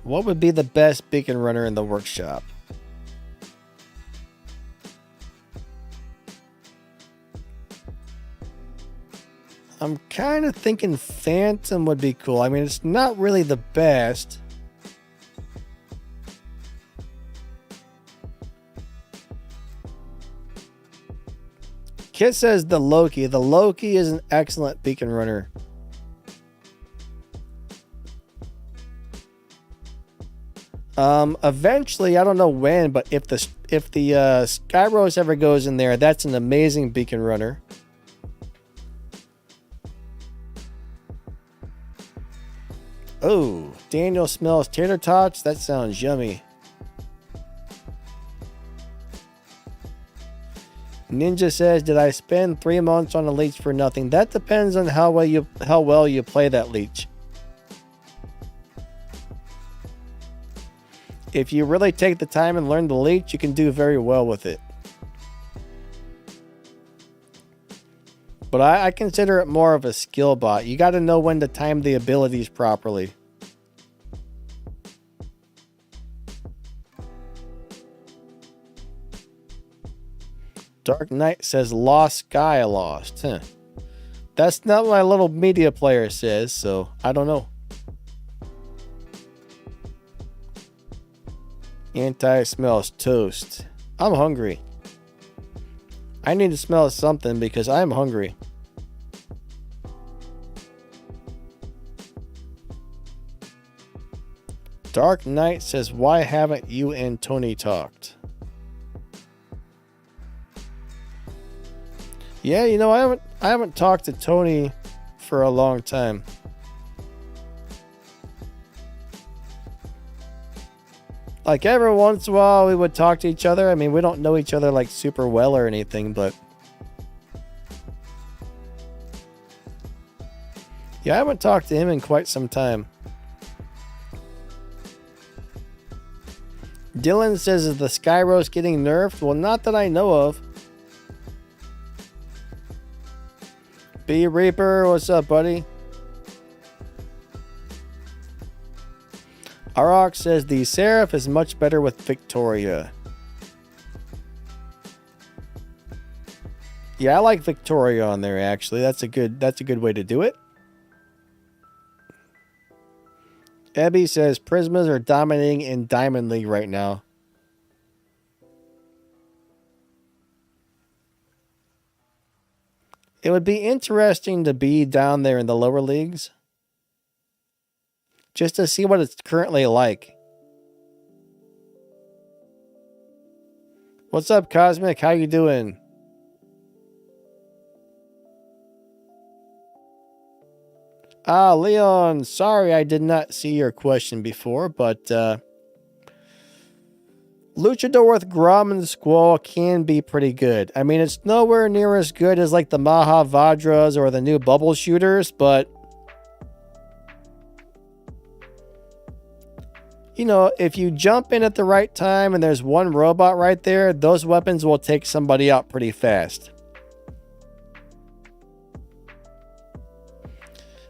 what would be the best beacon runner in the workshop? I'm kind of thinking Phantom would be cool. I mean, it's not really the best. Kit says the Loki. The Loki is an excellent beacon runner. Eventually, I don't know when, but if the Skyros ever goes in there, that's an amazing beacon runner. Oh, Daniel smells tater tots. That sounds yummy. Ninja says, did I spend 3 months on a leech for nothing? That depends on how well you play that leech. If you really take the time and learn the leech, you can do very well with it. But I consider it more of a skill bot. You got to know when to time the abilities properly. Dark Knight says Lost Sky Lost. Huh. That's not what my little media player says, so I don't know. Anti smells toast. I'm hungry. I need to smell something because I'm hungry. Dark Knight says, why haven't you and Tony talked? Yeah, you know, I haven't talked to Tony for a long time. Like every once in a while we would talk to each other. I mean, we don't know each other like super well or anything, but yeah, I haven't talked to him in quite some time. Dylan says, is the Skyros getting nerfed? Well, not that I know of. B Reaper, what's up, buddy? Arok says the Seraph is much better with Victoria. Yeah, I like Victoria on there actually. That's a good way to do it. Ebby says Prismas are dominating in Diamond League right now. It would be interesting to be down there in the lower leagues, just to see what it's currently like. What's up, Cosmic? How you doing? Leon, sorry I did not see your question before, but Luchador with Grom and Squall can be pretty good. I mean, it's nowhere near as good as like the Mahavadras or the new Bubble Shooters, but you know, if you jump in at the right time and there's one robot right there, those weapons will take somebody out pretty fast.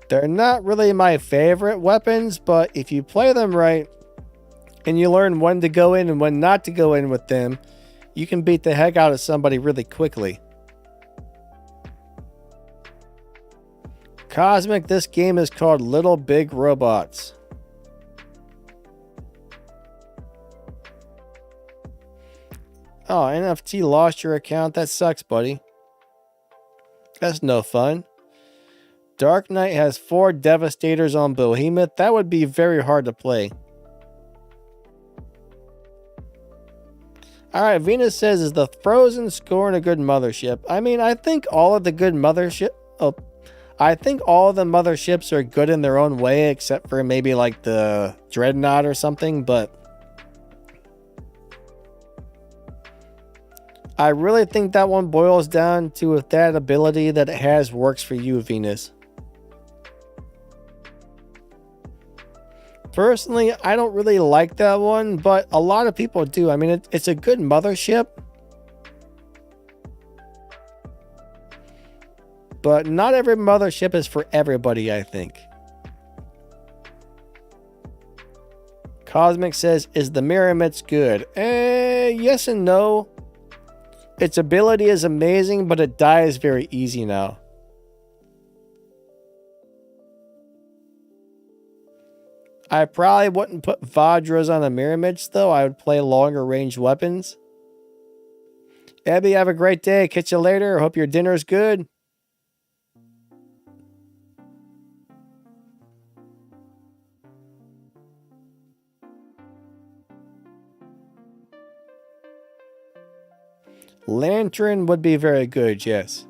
They're not really my favorite weapons, but if you play them right and you learn when to go in and when not to go in with them, you can beat the heck out of somebody really quickly. Cosmic, this game is called Little Big Robots. Oh, NFT lost your account. That sucks, buddy. That's no fun. Dark Knight has 4 Devastators on Behemoth. That would be very hard to play. Alright, Venus says, is the Frozen Scorn a good mothership? I mean, I think all of the good mothership... Oh, I think all of the motherships are good in their own way, except for maybe like the Dreadnought or something, but... I really think that one boils down to if that ability that it has works for you, Venus. Personally, I don't really like that one, but a lot of people do. I mean, it's a good mothership. But not every mothership is for everybody, I think. Cosmic says, is the Mirror-Mits good? Yes and no. Its ability is amazing, but it dies very easy now. I probably wouldn't put Vajras on a Mirror-Mits, though. I would play longer range weapons. Abby, have a great day. Catch you later. Hope your dinner's good. Lantern would be very good, yes.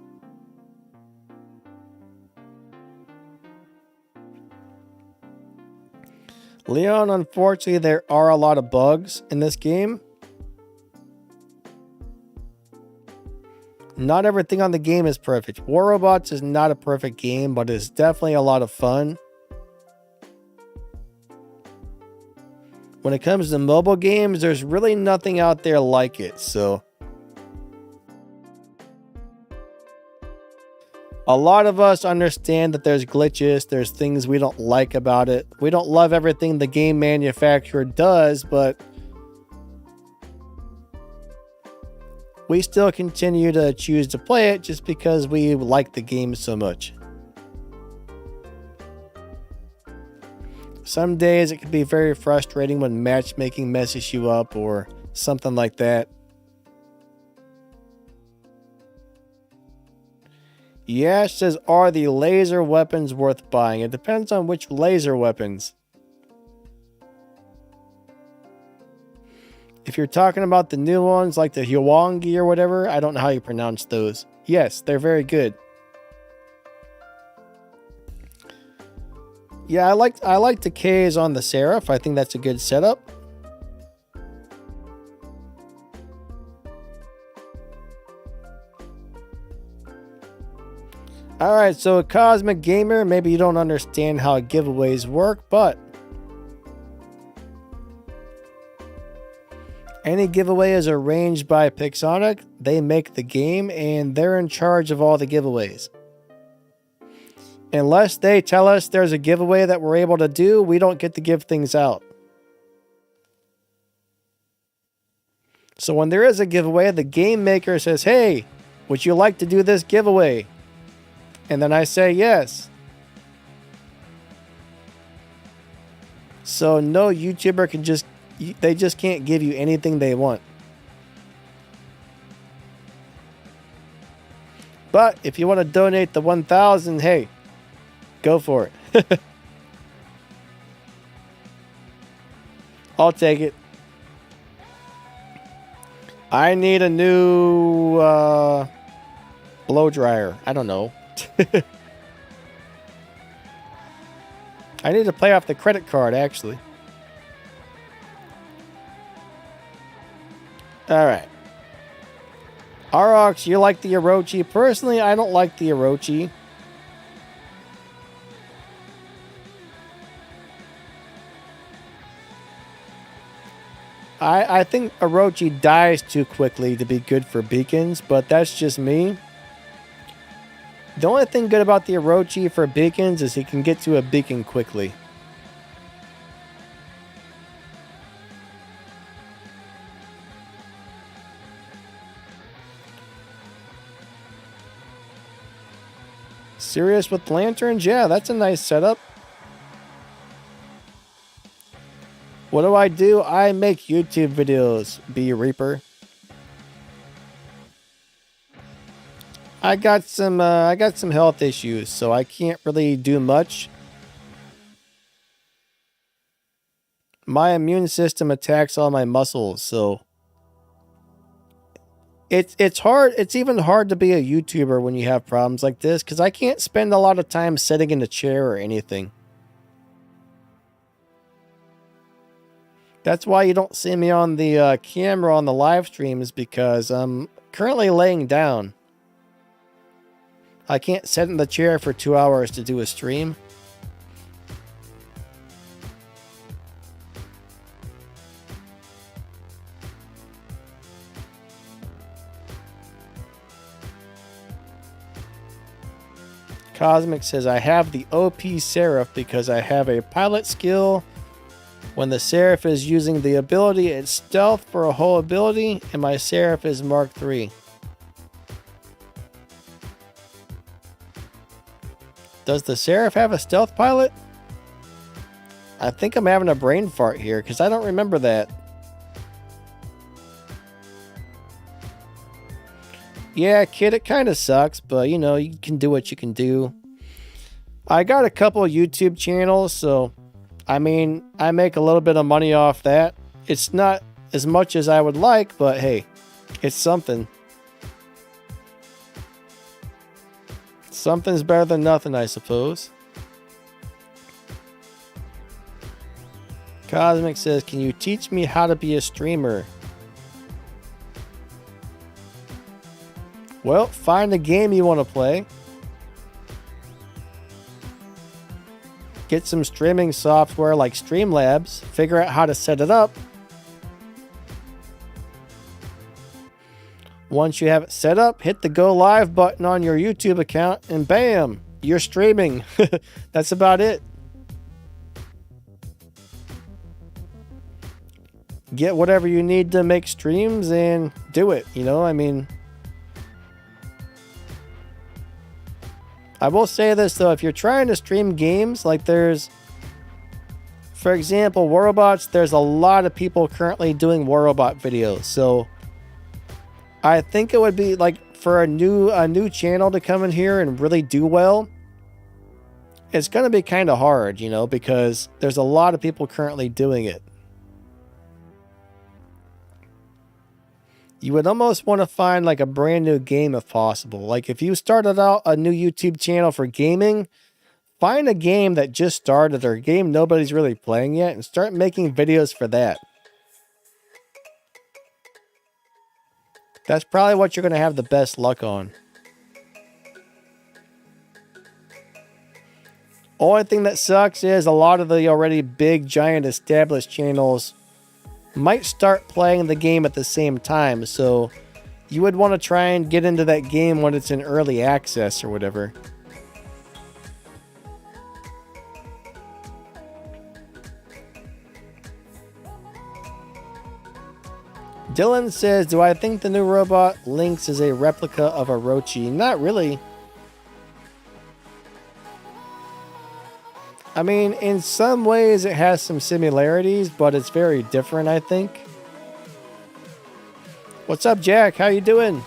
Leon, unfortunately, there are a lot of bugs in this game. Not everything on the game is perfect. War Robots is not a perfect game, but it's definitely a lot of fun. When it comes to mobile games, there's really nothing out there like it, so... A lot of us understand that there's glitches, there's things we don't like about it. We don't love everything the game manufacturer does, but we still continue to choose to play it just because we like the game so much. Some days it can be very frustrating when matchmaking messes you up or something like that. Yash says, are the laser weapons worth buying? It depends on which laser weapons. If you're talking about the new ones like the Hwangi or whatever, I don't know how you pronounce those. Yes, they're very good. Yeah, I like the K's on the Seraph. I think that's a good setup. Alright, so a Cosmic Gamer, maybe you don't understand how giveaways work, but any giveaway is arranged by Pixonic. They make the game and they're in charge of all the giveaways. Unless they tell us there's a giveaway that we're able to do, we don't get to give things out. So when there is a giveaway, the game maker says, hey, would you like to do this giveaway? And then I say yes. So no YouTuber can they just can't give you anything they want. But if you want to donate the 1,000, hey, go for it. I'll take it. I need a new blow dryer. I don't know. I need to play off the credit card, actually. Alright. Aurochs, you like the Orochi? Personally, I don't like the Orochi. I think Orochi dies too quickly to be good for beacons, but that's just me. The only thing good about the Orochi for beacons is he can get to a beacon quickly. Serious with lanterns? Yeah, that's a nice setup. What do? I make YouTube videos, B Reaper. I got some health issues, so I can't really do much. My immune system attacks all my muscles, so it's hard. It's even hard to be a YouTuber when you have problems like this, because I can't spend a lot of time sitting in a chair or anything. That's why you don't see me on the camera on the live streams, because I'm currently laying down. I can't sit in the chair for 2 hours to do a stream. Cosmic says, I have the OP Seraph because I have a pilot skill. When the Seraph is using the ability, it's stealth for a whole ability, and my Seraph is Mark III. Does the Seraph have a stealth pilot? I think I'm having a brain fart here, because I don't remember that. Yeah, kid, it kind of sucks, but you know, you can do what you can do. I got a couple of YouTube channels, so I mean, I make a little bit of money off that. It's not as much as I would like, but hey, it's something. Something's better than nothing, I suppose. Cosmic says, can you teach me how to be a streamer? Well, find a game you want to play. Get some streaming software like Streamlabs. Figure out how to set it up. Once you have it set up, hit the go live button on your YouTube account and bam, you're streaming. That's about it. Get whatever you need to make streams and do it, you know, I mean. I will say this though, if you're trying to stream games, like there's, for example, War Robots, there's a lot of people currently doing War Robot videos. So I think it would be like for a new channel to come in here and really do well, it's going to be kind of hard, you know, because there's a lot of people currently doing it. You would almost want to find like a brand new game if possible. Like if you started out a new YouTube channel for gaming, find a game that just started or a game nobody's really playing yet and start making videos for that. That's probably what you're going to have the best luck on. Only thing that sucks is a lot of the already big, giant, established channels might start playing the game at the same time, so you would want to try and get into that game when it's in early access or whatever. Dylan says, do I think the new robot Lynx is a replica of Orochi? Not really. I mean, in some ways it has some similarities, but it's very different, I think. What's up, Jack? How you doing?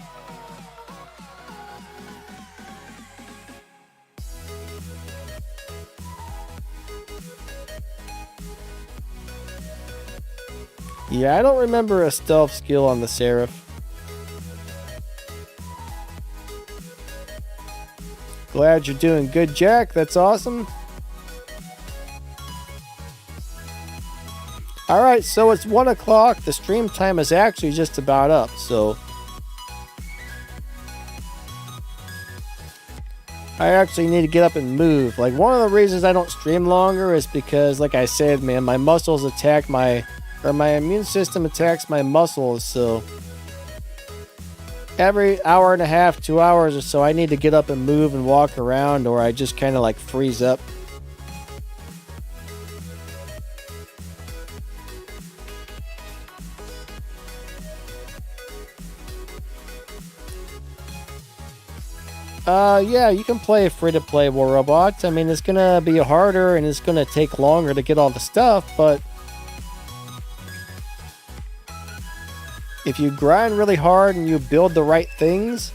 Yeah, I don't remember a stealth skill on the Seraph. Glad you're doing good, Jack. That's awesome. Alright, so it's 1 o'clock. The stream time is actually just about up, so I actually need to get up and move. Like, one of the reasons I don't stream longer is because, like I said, man, my muscles attack my immune system attacks my muscles, so every hour and a half, 2 hours or so, I need to get up and move and walk around, or I just kind of like freeze up. Yeah, you can play free-to-play War Robots. I mean, it's gonna be harder and it's gonna take longer to get all the stuff, but if you grind really hard and you build the right things,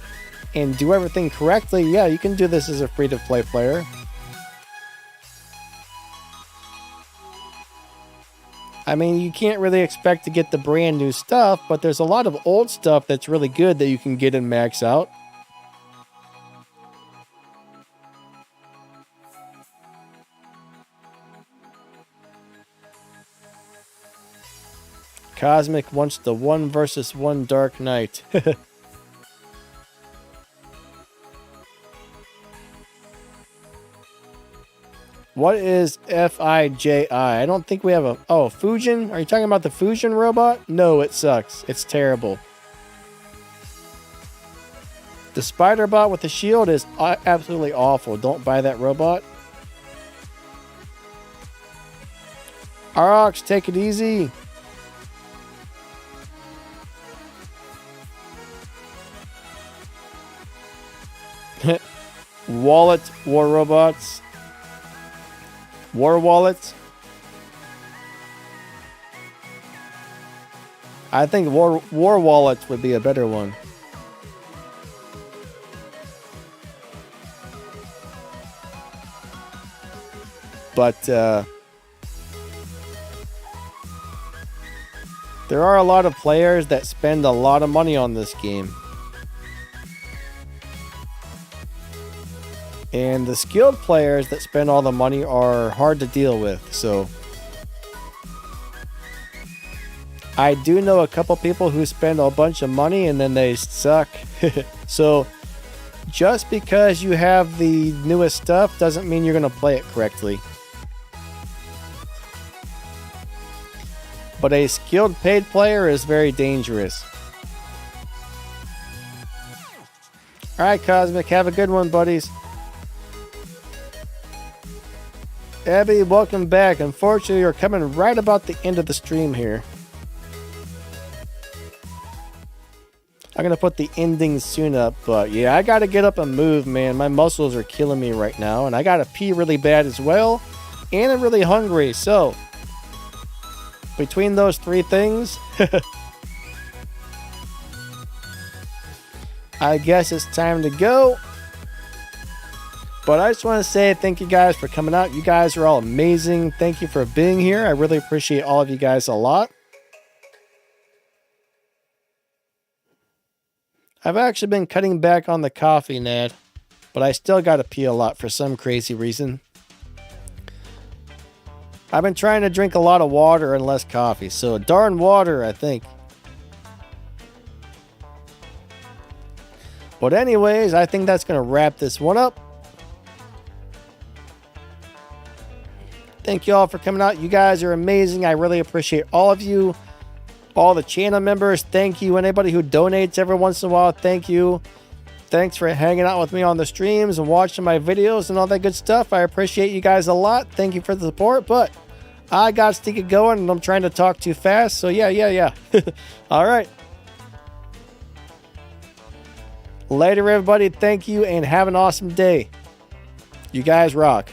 and do everything correctly, yeah, you can do this as a free-to-play player. I mean, you can't really expect to get the brand new stuff, but there's a lot of old stuff that's really good that you can get and max out. Cosmic wants the 1 versus 1 Dark Knight. What is FIJI? I don't think we have a... Oh, Fusion? Are you talking about the Fusion robot? No, it sucks. It's terrible. The spider bot with the shield is absolutely awful. Don't buy that robot. Aurochs, take it easy. Wallet war robots. War wallets. I think war wallets would be a better one. But there are a lot of players that spend a lot of money on this game. And the skilled players that spend all the money are hard to deal with, so... I do know a couple people who spend a bunch of money and then they suck. So, just because you have the newest stuff doesn't mean you're going to play it correctly. But a skilled paid player is very dangerous. Alright, Cosmic, have a good one, buddies. Abby, welcome back. Unfortunately, you're coming right about the end of the stream here. I'm going to put the ending soon up, but yeah, I got to get up and move, man. My muscles are killing me right now, and I got to pee really bad as well, and I'm really hungry, so between those 3 things, I guess it's time to go. But I just want to say thank you guys for coming out. You guys are all amazing. Thank you for being here. I really appreciate all of you guys a lot. I've actually been cutting back on the coffee, Nad, but I still got to pee a lot for some crazy reason. I've been trying to drink a lot of water and less coffee, so darn water, I think. But anyways, I think that's going to wrap this one up. Thank you all for coming out. You guys are amazing. I really appreciate all of you. All the channel members, thank you. Anybody who donates every once in a while, thank you. Thanks for hanging out with me on the streams and watching my videos and all that good stuff. I appreciate you guys a lot. Thank you for the support, but I got to get going and I'm trying to talk too fast. So yeah. All right. Later, everybody. Thank you and have an awesome day. You guys rock.